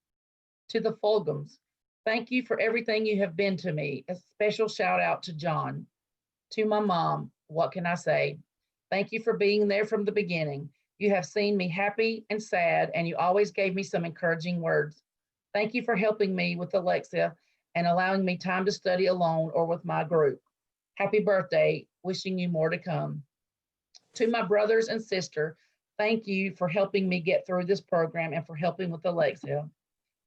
To the Fulghams, thank you for everything you have been to me. A special shout out to John. To my mom, what can I say? Thank you for being there from the beginning. You have seen me happy and sad, and you always gave me some encouraging words. Thank you for helping me with Alexia and allowing me time to study alone or with my group. Happy birthday, wishing you more to come. To my brothers and sister, thank you for helping me get through this program and for helping with Alexia.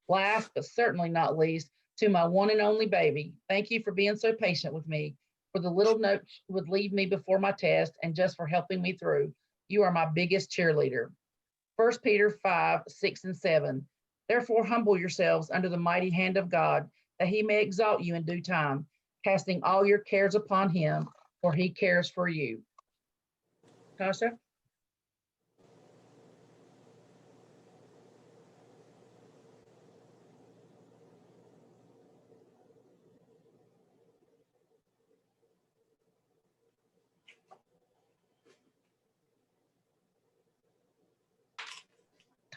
Last, but certainly not least, to my one and only baby, thank you for being so patient with me, for the little note she would leave me before my test, and just for helping me through. You are my biggest cheerleader. 1 Peter 5, 6, and 7. Therefore, humble yourselves under the mighty hand of God, that he may exalt you in due time, casting all your cares upon him, for he cares for you. Tasha?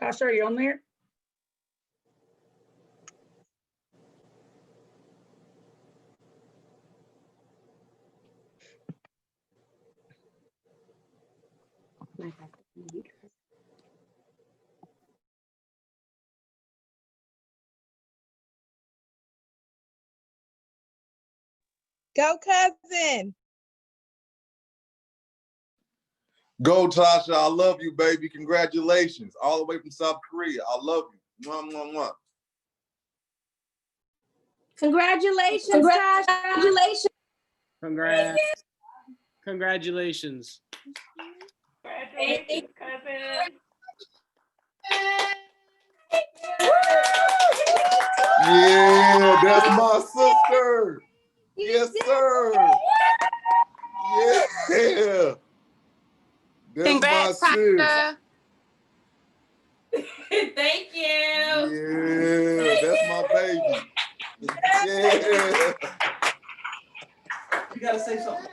Tasha, are you on there? Go, cousin. Go, Tasha. I love you, baby. Congratulations. All the way from South Korea. I love you. Mwah, mwah, mwah. Congratulations, Tasha. Congratulations. Congrats. Congratulations. Congratulations, cousin. Yeah, that's my sister. Yes, sir. Yeah. That's Congrats, my sis. Tasha. Thank you. Yeah, that's my baby. Yeah. You gotta say something.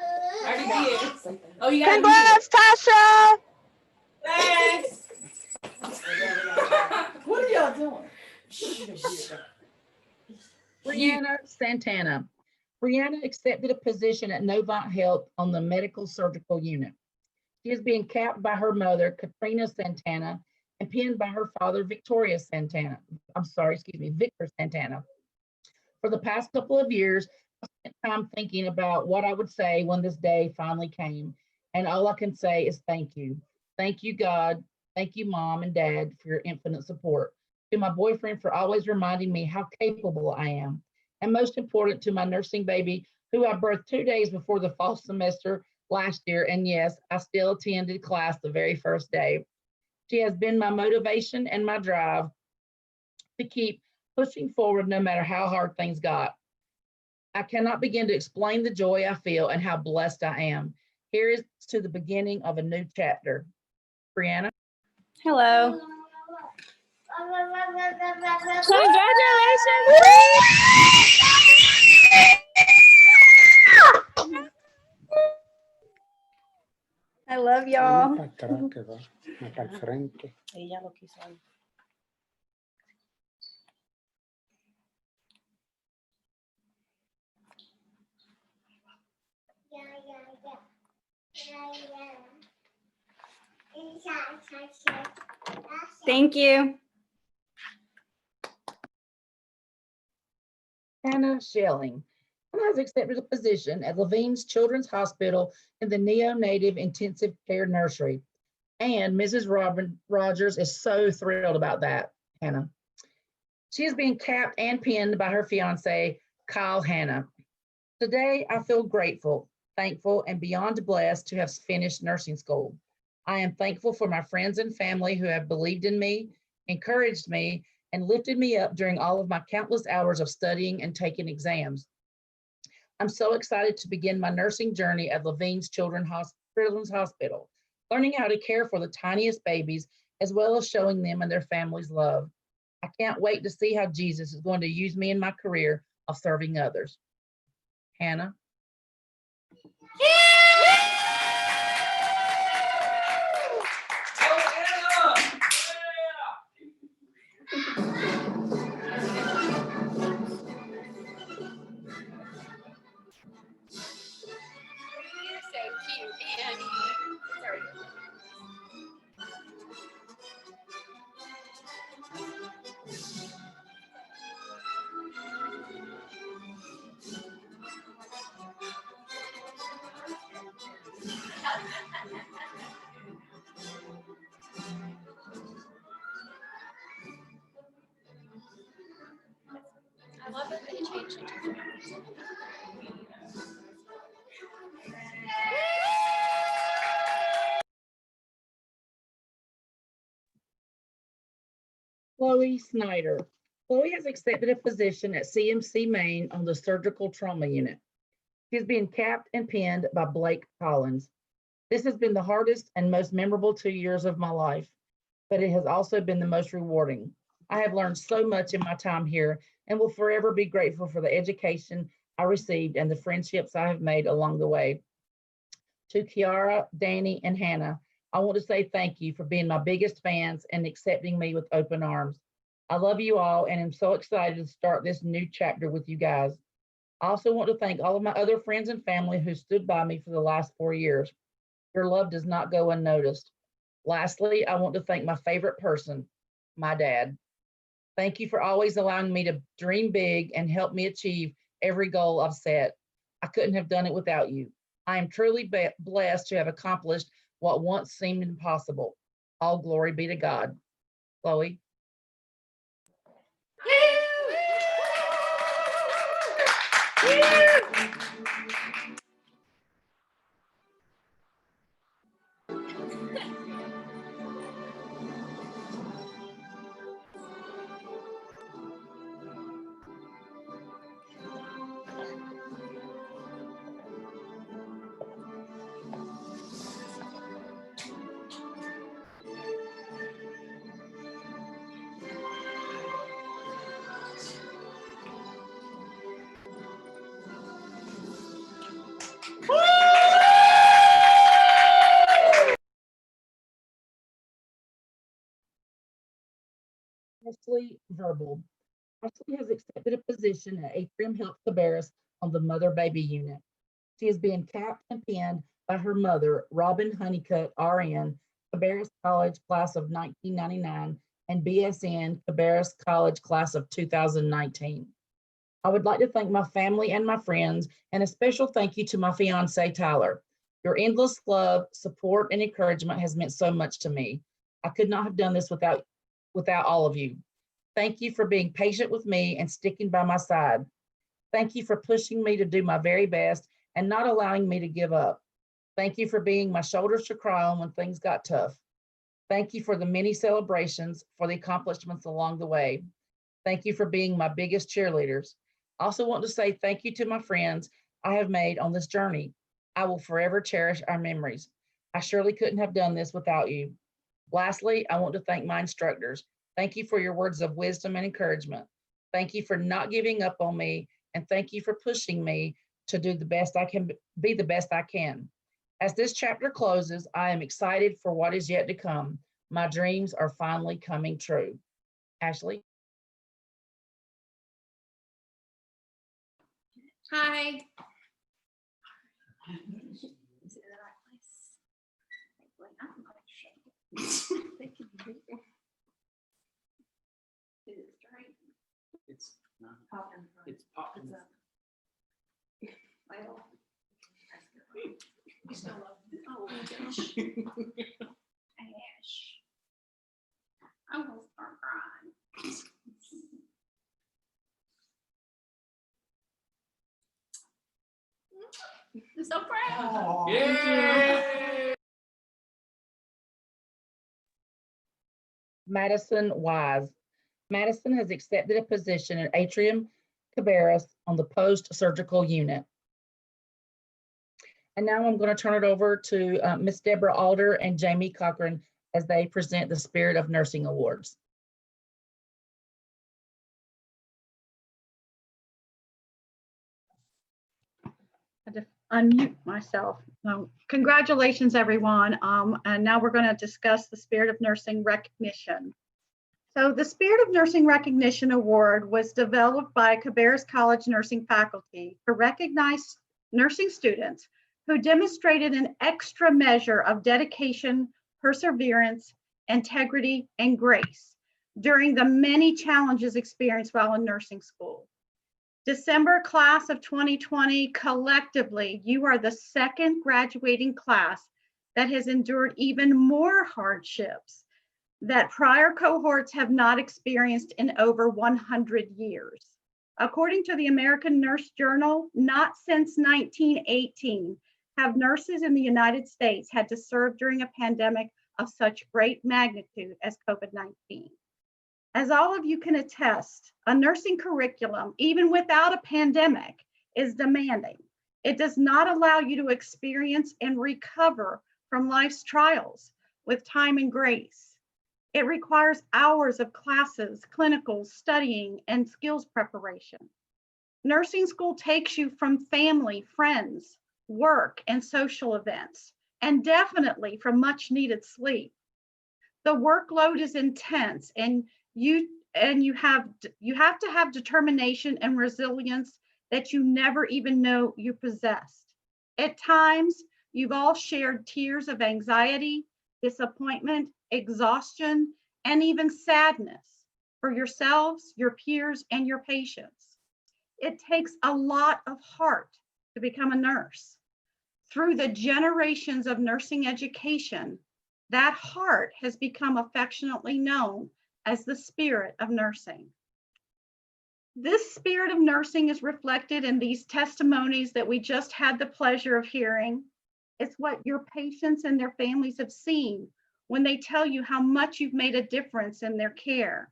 I already did. Oh, you gotta Congrats, Tasha. Thanks. What are y'all doing? Brianna Santana. Brianna accepted a position at Novant Health on the medical surgical unit. She is being capped by her mother, Katrina Santana, and pinned by her father, Victor Santana. For the past couple of years, I spent time thinking about what I would say when this day finally came. And all I can say is thank you. Thank you, God. Thank you, Mom and Dad, for your infinite support. To my boyfriend for always reminding me how capable I am. And most important, to my nursing baby, who I birthed 2 days before the fall semester last year. And yes, I still attended class the very first day. She has been my motivation and my drive to keep pushing forward no matter how hard things got. I cannot begin to explain the joy I feel and how blessed I am. Here is to the beginning of a new chapter. Brianna. Hello. I love y'all. Thank you. Hannah Schelling. Hannah has accepted a position at Levine's Children's Hospital in the neonatal intensive care nursery. And Mrs. Rogers is so thrilled about that, Hannah. She is being capped and pinned by her fiance, Kyle Hannah. Today, I feel grateful, thankful, and beyond blessed to have finished nursing school. I am thankful for my friends and family who have believed in me, encouraged me, and lifted me up during all of my countless hours of studying and taking exams. I'm so excited to begin my nursing journey at Levine's Children's Hospital, learning how to care for the tiniest babies, as well as showing them and their families love. I can't wait to see how Jesus is going to use me in my career of serving others. Hannah. I love that they changed it to Chloe Snyder. Chloe has accepted a position at CMC Maine on the surgical trauma unit. She is being capped and pinned by Blake Collins. This has been the hardest and most memorable 2 years of my life, but it has also been the most rewarding. I have learned so much in my time here and will forever be grateful for the education I received and the friendships I have made along the way. To Kiara, Danny, and Hannah, I want to say thank you for being my biggest fans and accepting me with open arms. I love you all and am so excited to start this new chapter with you guys. I also want to thank all of my other friends and family who stood by me for the last 4 years. Your love does not go unnoticed. Lastly, I want to thank my favorite person, my dad. Thank you for always allowing me to dream big and help me achieve every goal I've set. I couldn't have done it without you. I am truly blessed to have accomplished what once seemed impossible. All glory be to God. Chloe. Ashley Verbal. Ashley has accepted a position at Atrium Health Cabarrus on the mother baby unit. She is being capped and pinned by her mother, Robin Honeycutt, RN, Cabarrus College class of 1999, and BSN, Cabarrus College class of 2019. I would like to thank my family and my friends, and a special thank you to my fiance, Tyler. Your endless love, support, and encouragement has meant so much to me. I could not have done this without all of you. Thank you for being patient with me and sticking by my side. Thank you for pushing me to do my very best and not allowing me to give up. Thank you for being my shoulders to cry on when things got tough. Thank you for the many celebrations, for the accomplishments along the way. Thank you for being my biggest cheerleaders. I also want to say thank you to my friends I have made on this journey. I will forever cherish our memories. I surely couldn't have done this without you. Lastly, I want to thank my instructors. Thank you for your words of wisdom and encouragement. Thank you for not giving up on me, and thank you for pushing me to do the best I can, be the best I can. As this chapter closes, I am excited for what is yet to come. My dreams are finally coming true. Ashley. Hi. Is it the right place? I'm not sure. They can hear you. Is it straight? It's not. Popping. It's popping. Well, you still love it. Oh my gosh. Ash. I'm gonna start crying. I'm so proud. Yay! Madison Wise. Madison has accepted a position at Atrium Cabarrus on the post-surgical unit. And now I'm going to turn it over to Ms. Deborah Alder and Jamie Cochran as they present the Spirit of Nursing Awards. I had to unmute myself. Congratulations, everyone. And now we're going to discuss the Spirit of Nursing Recognition. So the Spirit of Nursing Recognition Award was developed by Cabarrus College nursing faculty to recognize nursing students who demonstrated an extra measure of dedication, perseverance, integrity, and grace during the many challenges experienced while in nursing school. December class of 2020, collectively, you are the second graduating class that has endured even more hardships that prior cohorts have not experienced in over 100 years. According to the American Nurse Journal, not since 1918 have nurses in the United States had to serve during a pandemic of such great magnitude as COVID-19. As all of you can attest, a nursing curriculum, even without a pandemic, is demanding. It does not allow you to experience and recover from life's trials with time and grace. It requires hours of classes, clinicals, studying, and skills preparation. Nursing school takes you from family, friends, work, and social events and definitely from much needed sleep. The workload is intense, and you have to have determination and resilience that you never even know you possessed. At times, you've all shared tears of anxiety, disappointment, exhaustion, and even sadness for yourselves, your peers, and your patients. It takes a lot of heart to become a nurse. Through the generations of nursing education, that heart has become affectionately known as the spirit of nursing. This spirit of nursing is reflected in these testimonies that we just had the pleasure of hearing. It's what your patients and their families have seen when they tell you how much you've made a difference in their care.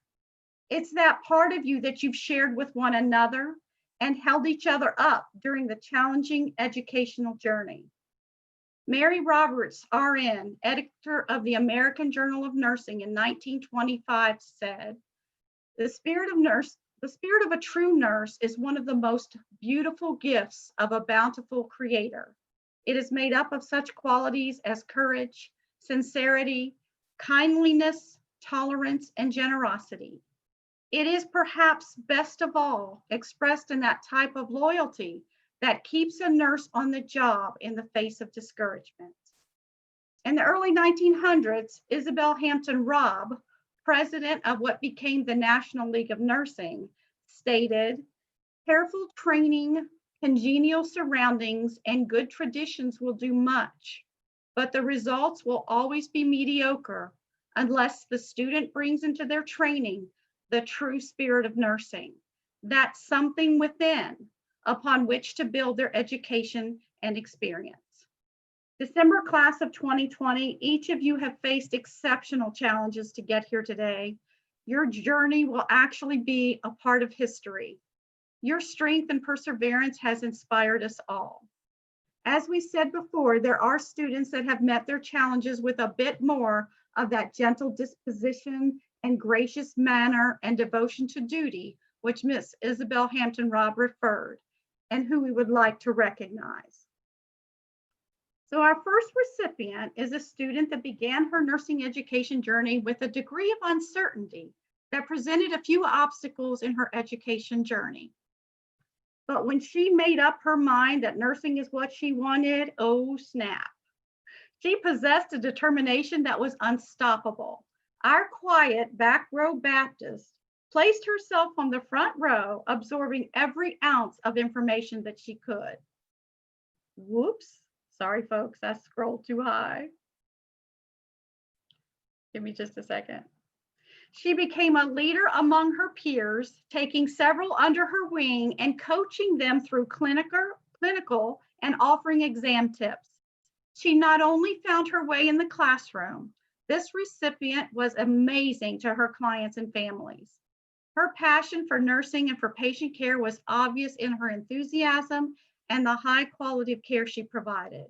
It's that part of you that you've shared with one another and held each other up during the challenging educational journey. Mary Roberts, RN, editor of the American Journal of Nursing in 1925 said, the spirit of a true nurse is one of the most beautiful gifts of a bountiful creator. It is made up of such qualities as courage, sincerity, kindliness, tolerance, and generosity. It is perhaps best of all expressed in that type of loyalty that keeps a nurse on the job in the face of discouragement. In the early 1900s, Isabel Hampton Robb, president of what became the National League of Nursing, stated, careful training, congenial surroundings, and good traditions will do much, but the results will always be mediocre unless the student brings into their training the true spirit of nursing, that something within upon which to build their education and experience. December class of 2020, each of you have faced exceptional challenges to get here today. Your journey will actually be a part of history. Your strength and perseverance has inspired us all. As we said before, there are students that have met their challenges with a bit more of that gentle disposition and gracious manner and devotion to duty, which Miss Isabel Hampton Robb referred, and who we would like to recognize. So our first recipient is a student that began her nursing education journey with a degree of uncertainty that presented a few obstacles in her education journey. But when she made up her mind that nursing is what she wanted, oh snap. She possessed a determination that was unstoppable. Our quiet back row Baptist placed herself on the front row, absorbing every ounce of information that she could. Whoops, sorry folks, I scrolled too high. Give me just a second. She became a leader among her peers, taking several under her wing and coaching them through clinical and offering exam tips. She not only found her way in the classroom, this recipient was amazing to her clients and families. Her passion for nursing and for patient care was obvious in her enthusiasm and the high quality of care she provided.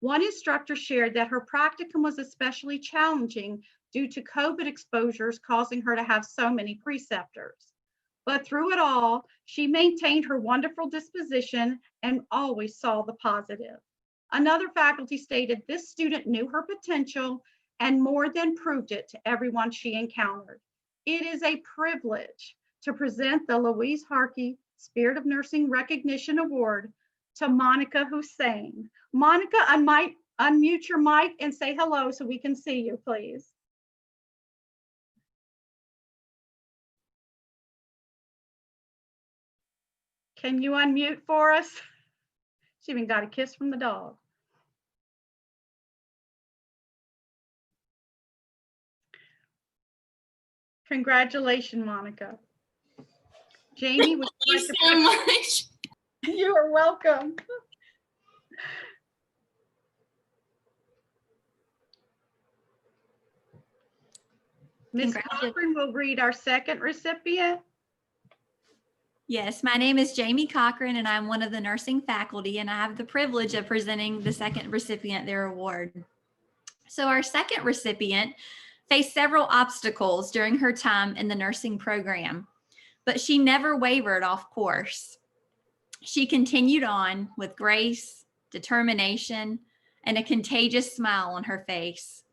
One instructor shared that her practicum was especially challenging due to COVID exposures causing her to have so many preceptors. But through it all, she maintained her wonderful disposition and always saw the positive. Another faculty stated this student knew her potential and more than proved it to everyone she encountered. It is a privilege to present the Louise Harkey Spirit of Nursing Recognition Award to Monica Hussein. Monica, unmute your mic and say hello so we can see you, please. Can you unmute for us? She even got a kiss from the dog. Congratulations, Monica. Jamie, would you like to so much. You are welcome. Ms. Cochran will read our second recipient. Yes, my name is Jamie Cochran, and I'm one of the nursing faculty, and I have the privilege of presenting the second recipient their award. So our second recipient faced several obstacles during her time in the nursing program, but she never wavered off course. She continued on with grace, determination, and a contagious smile on her face.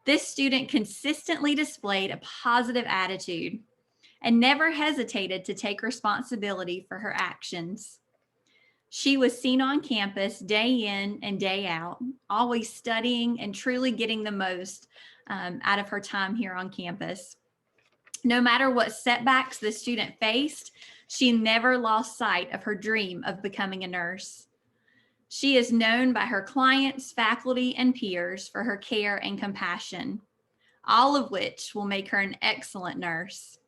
This student consistently displayed a positive attitude and never hesitated to take responsibility for her actions. She was seen on campus day in and day out, always studying and truly getting the most out of her time here on campus. No matter what setbacks the student faced, she never lost sight of her dream of becoming a nurse. She is known by her clients, faculty, and peers for her care and compassion, all of which will make her an excellent nurse.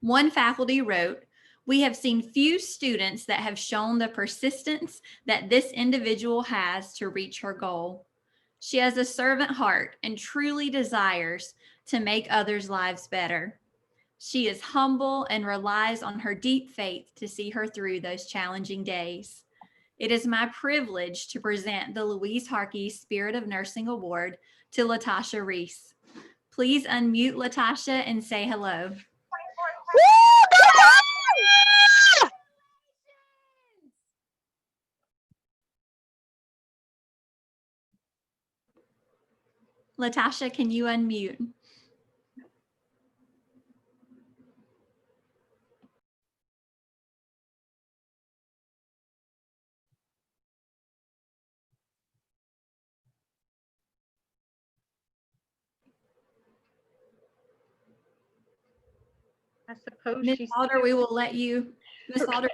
One faculty wrote, "We have seen few students that have shown the persistence that this individual has to reach her goal. She has a servant heart and truly desires to make others' lives better. She is humble and relies on her deep faith to see her through those challenging days. It is my privilege to present the Louise Harkey Spirit of Nursing Award to Latasha Reese. Please unmute Latasha and say hello." Latasha, can you unmute? I suppose Ms. she's. Alder, we will let you. Ms. Alder,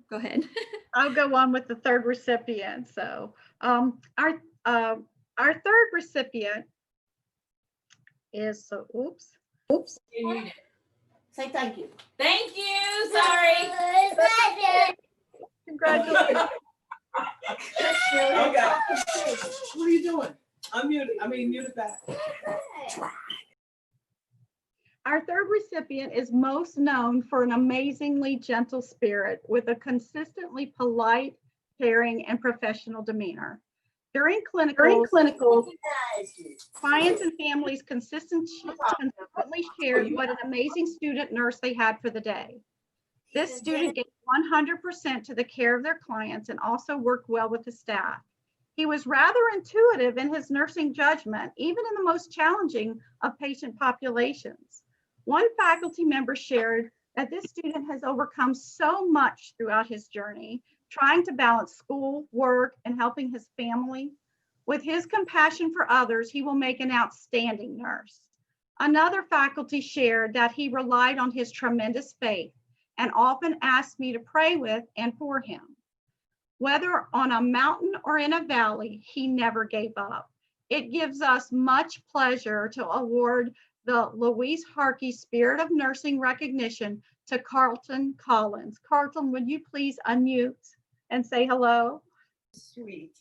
go ahead. I'll go on with the third recipient. So our third recipient is, oops. Say thank you. Thank you. Sorry. Congratulations. Okay. What are you doing? Mute it back. Our third recipient is most known for an amazingly gentle spirit with a consistently polite, caring, and professional demeanor. During clinicals, clients and families consistently shared what an amazing student nurse they had for the day. This student gave 100% to the care of their clients and also worked well with the staff. He was rather intuitive in his nursing judgment, even in the most challenging of patient populations. One faculty member shared that this student has overcome so much throughout his journey, trying to balance school, work, and helping his family. With his compassion for others, he will make an outstanding nurse. Another faculty shared that he relied on his tremendous faith and often asked me to pray with and for him. Whether on a mountain or in a valley, he never gave up. It gives us much pleasure to award the Louise Harkey Spirit of Nursing recognition to Carlton Collins. Carlton, would you please unmute and say hello? Sweet.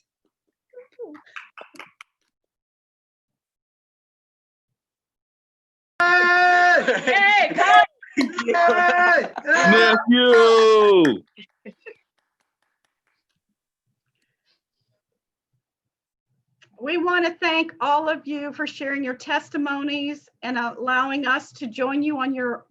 Hey, Nephew! We want to thank all of you for sharing your testimonies and allowing us to join you on your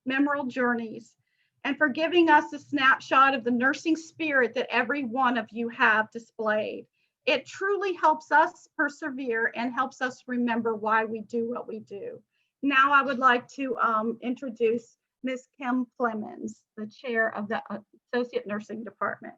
memorable journeys, and for giving us a snapshot of the nursing spirit that every one of you have displayed. It truly helps us persevere and helps us remember why we do what we do. Now I would like to introduce Ms. Kim Clemens, the chair of the Associate Nursing Department.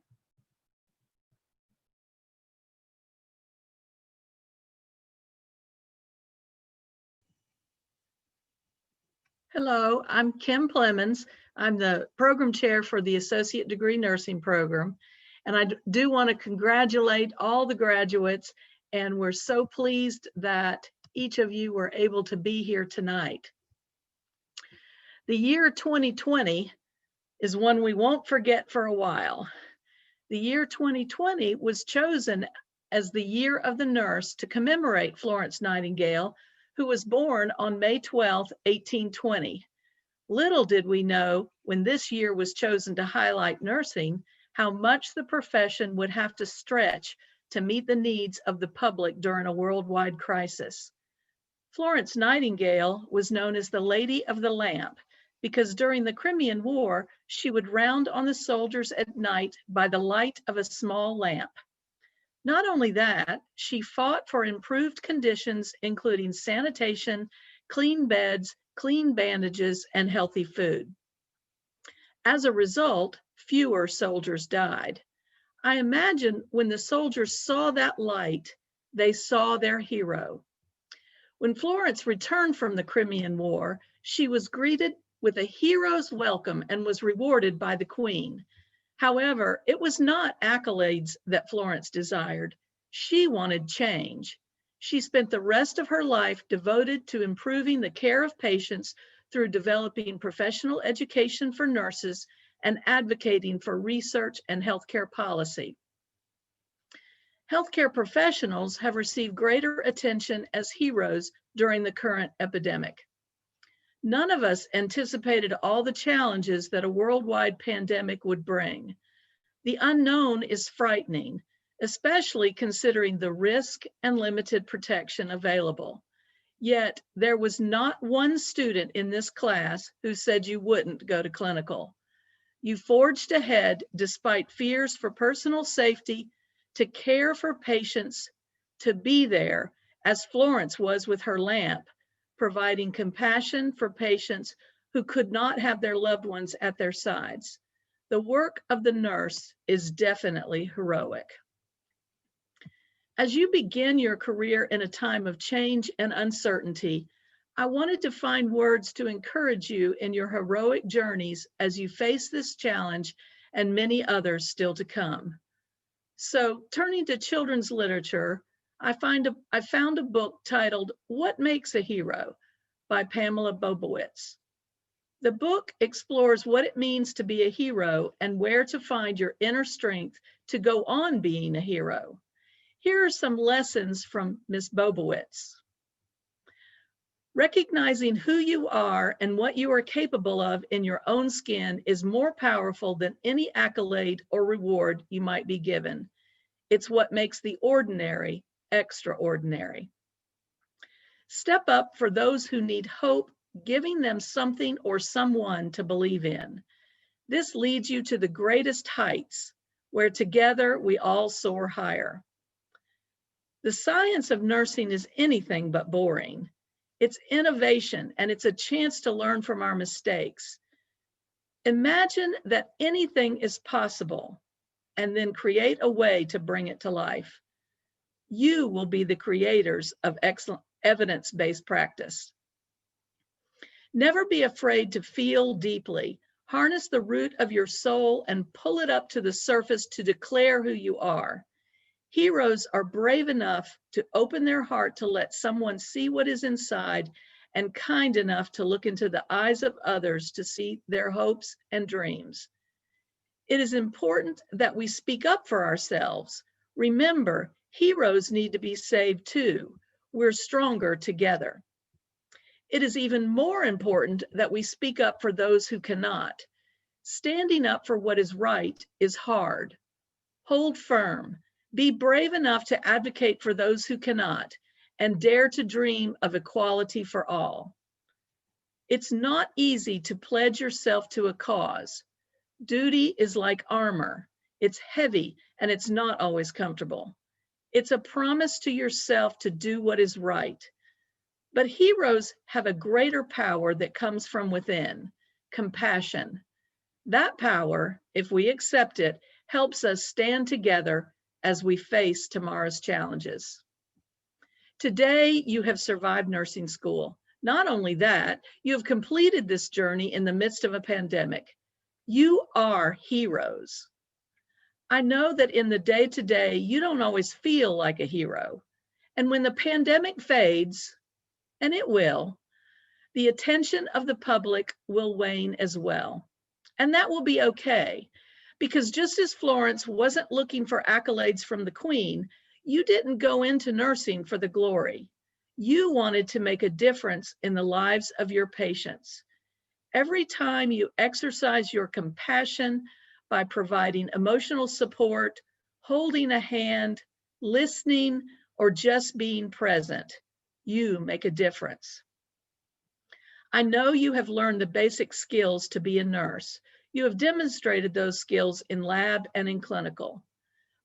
Hello, I'm Kim Clemens. I'm the program chair for the Associate Degree Nursing Program. And I do want to congratulate all the graduates, and we're so pleased that each of you were able to be here tonight. The year 2020 is one we won't forget for a while. The year 2020 was chosen as the Year of the Nurse to commemorate Florence Nightingale, who was born on May 12, 1820. Little did we know when this year was chosen to highlight nursing, how much the profession would have to stretch to meet the needs of the public during a worldwide crisis. Florence Nightingale was known as the Lady of the Lamp because during the Crimean War, she would round on the soldiers at night by the light of a small lamp. Not only that, she fought for improved conditions, including sanitation, clean beds, clean bandages, and healthy food. As a result, fewer soldiers died. I imagine when the soldiers saw that light, they saw their hero. When Florence returned from the Crimean War, she was greeted with a hero's welcome and was rewarded by the Queen. However, it was not accolades that Florence desired. She wanted change. She spent the rest of her life devoted to improving the care of patients through developing professional education for nurses and advocating for research and healthcare policy. Healthcare professionals have received greater attention as heroes during the current epidemic. None of us anticipated all the challenges that a worldwide pandemic would bring. The unknown is frightening, especially considering the risk and limited protection available. Yet there was not one student in this class who said you wouldn't go to clinical. You forged ahead despite fears for personal safety, to care for patients, to be there, as Florence was with her lamp, providing compassion for patients who could not have their loved ones at their sides. The work of the nurse is definitely heroic. As you begin your career in a time of change and uncertainty, I wanted to find words to encourage you in your heroic journeys as you face this challenge and many others still to come. So, turning to children's literature, I found a book titled What Makes a Hero by Pamela Bobowitz. The book explores what it means to be a hero and where to find your inner strength to go on being a hero. Here are some lessons from Ms. Bobowitz. Recognizing who you are and what you are capable of in your own skin is more powerful than any accolade or reward you might be given. It's what makes the ordinary extraordinary. Step up for those who need hope, giving them something or someone to believe in. This leads you to the greatest heights, where together we all soar higher. The science of nursing is anything but boring. It's innovation, and it's a chance to learn from our mistakes. Imagine that anything is possible, and then create a way to bring it to life. You will be the creators of excellent evidence-based practice. Never be afraid to feel deeply. Harness the root of your soul and pull it up to the surface to declare who you are. Heroes are brave enough to open their heart to let someone see what is inside, and kind enough to look into the eyes of others to see their hopes and dreams. It is important that we speak up for ourselves. Remember, heroes need to be saved too. We're stronger together. It is even more important that we speak up for those who cannot. Standing up for what is right is hard. Hold firm. Be brave enough to advocate for those who cannot, and dare to dream of equality for all. It's not easy to pledge yourself to a cause. Duty is like armor. It's heavy and it's not always comfortable. It's a promise to yourself to do what is right. But heroes have a greater power that comes from within, compassion. That power, if we accept it, helps us stand together as we face tomorrow's challenges. Today, you have survived nursing school. Not only that, you have completed this journey in the midst of a pandemic. You are heroes. I know that in the day-to-day, you don't always feel like a hero. And when the pandemic fades, and it will, the attention of the public will wane as well. And that will be okay, because just as Florence wasn't looking for accolades from the Queen, you didn't go into nursing for the glory. You wanted to make a difference in the lives of your patients. Every time you exercise your compassion by providing emotional support, holding a hand, listening, or just being present, you make a difference. I know you have learned the basic skills to be a nurse. You have demonstrated those skills in lab and in clinical.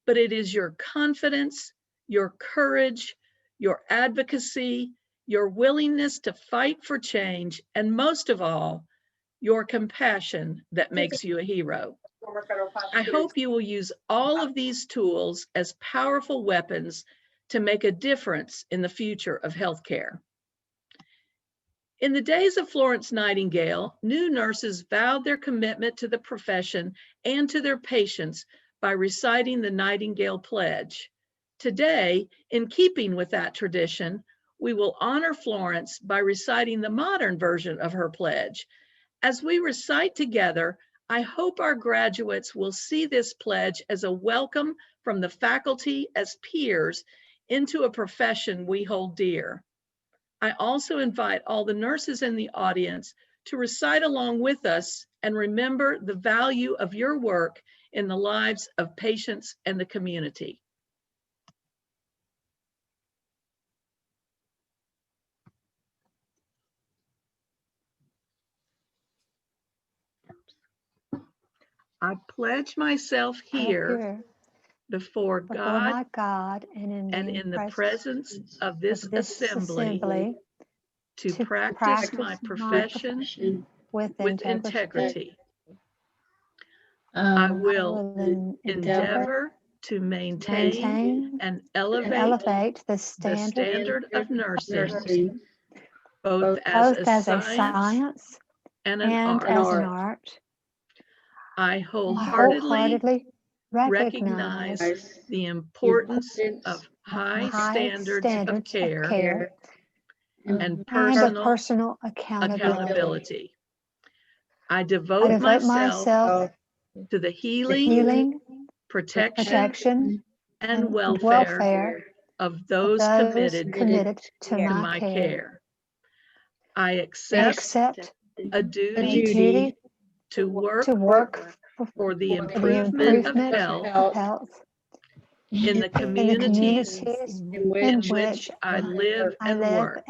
but it is your confidence, your courage, your advocacy, your willingness to fight for change, and most of all, your compassion that makes you a hero. I hope you will use all of these tools as powerful weapons to make a difference in the future of healthcare. In the days of Florence Nightingale, new nurses vowed their commitment to the profession and to their patients by reciting the Nightingale Pledge. Today, in keeping with that tradition, we will honor Florence by reciting the modern version of her pledge. As we recite together, I hope our graduates will see this pledge as a welcome from the faculty as peers into a profession we hold dear. I also invite all the nurses in the audience to recite along with us and remember the value of your work in the lives of patients and the community. I pledge myself here before God my God and in the presence of this assembly to practice my profession with integrity. I will endeavor to maintain and elevate the standard of nursing, both as a science and an art. I wholeheartedly recognize the importance of high standards of care and personal accountability. I devote myself to the healing, protection, and welfare of those committed to my care. I accept a duty to work for the improvement of health in the communities in which I live and work.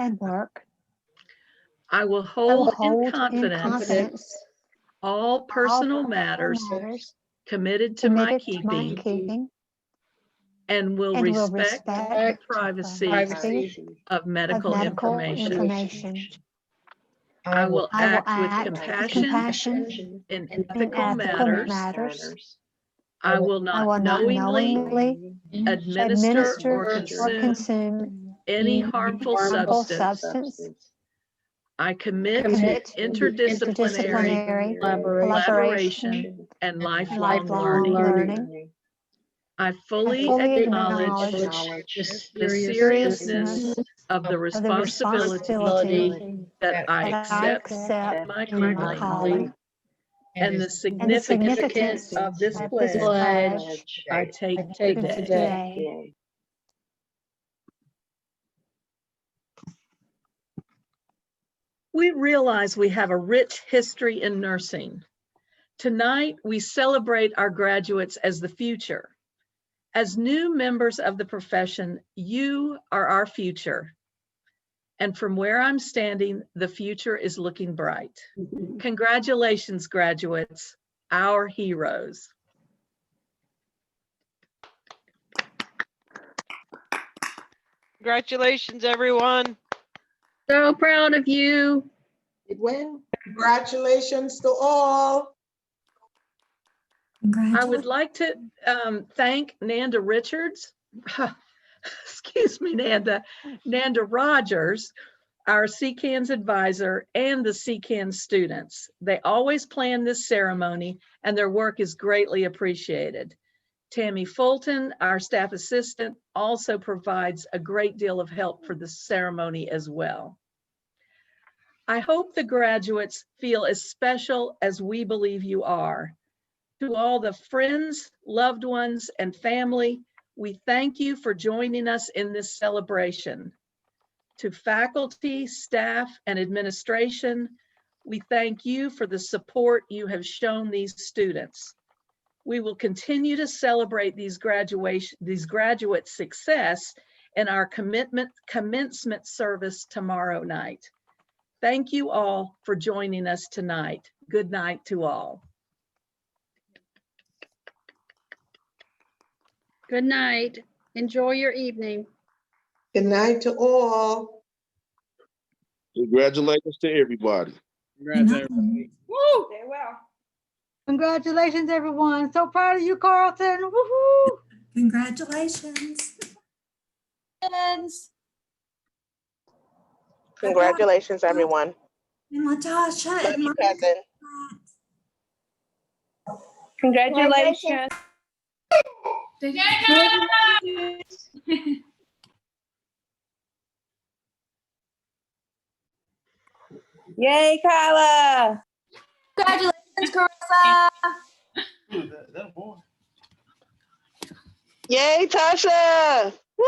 I will hold in confidence all personal matters committed to my keeping and will respect the privacy of medical information. I will act with compassion in ethical matters. I will not knowingly administer or consume any harmful substance. I commit to interdisciplinary collaboration and lifelong learning. I fully acknowledge the seriousness of the responsibility that I accept in my calling and the significance of this pledge I take today. We realize we have a rich history in nursing. Tonight, we celebrate our graduates as the future. As new members of the profession, you are our future. And from where I'm standing, the future is looking bright. Congratulations, graduates, our heroes. Congratulations, everyone. So proud of you. It well. Congratulations to all. I would like to thank Nanda Richards, excuse me, Nanda Rogers, our CCAN's advisor, and the CCAN students. They always plan this ceremony and their work is greatly appreciated. Tammy Fulton, our staff assistant, also provides a great deal of help for the ceremony as well. I hope the graduates feel as special as we believe you are. To all the friends, loved ones, and family, we thank you for joining us in this celebration. To faculty, staff, and administration, we thank you for the support you have shown these students. We will continue to celebrate these graduate success in our commencement service tomorrow night. Thank you all for joining us tonight. Good night to all. Good night. Enjoy your evening. Good night to all. Congratulations to everybody. Good night. Woo! Stay well. Congratulations, everyone. So proud of you, Carlton. Woohoo! Congratulations. Congratulations, everyone. And Latasha Love and you, Mike. cousin. Congratulations. Yay, Kyla. Congratulations, Carissa. Yay, Tasha. Woo!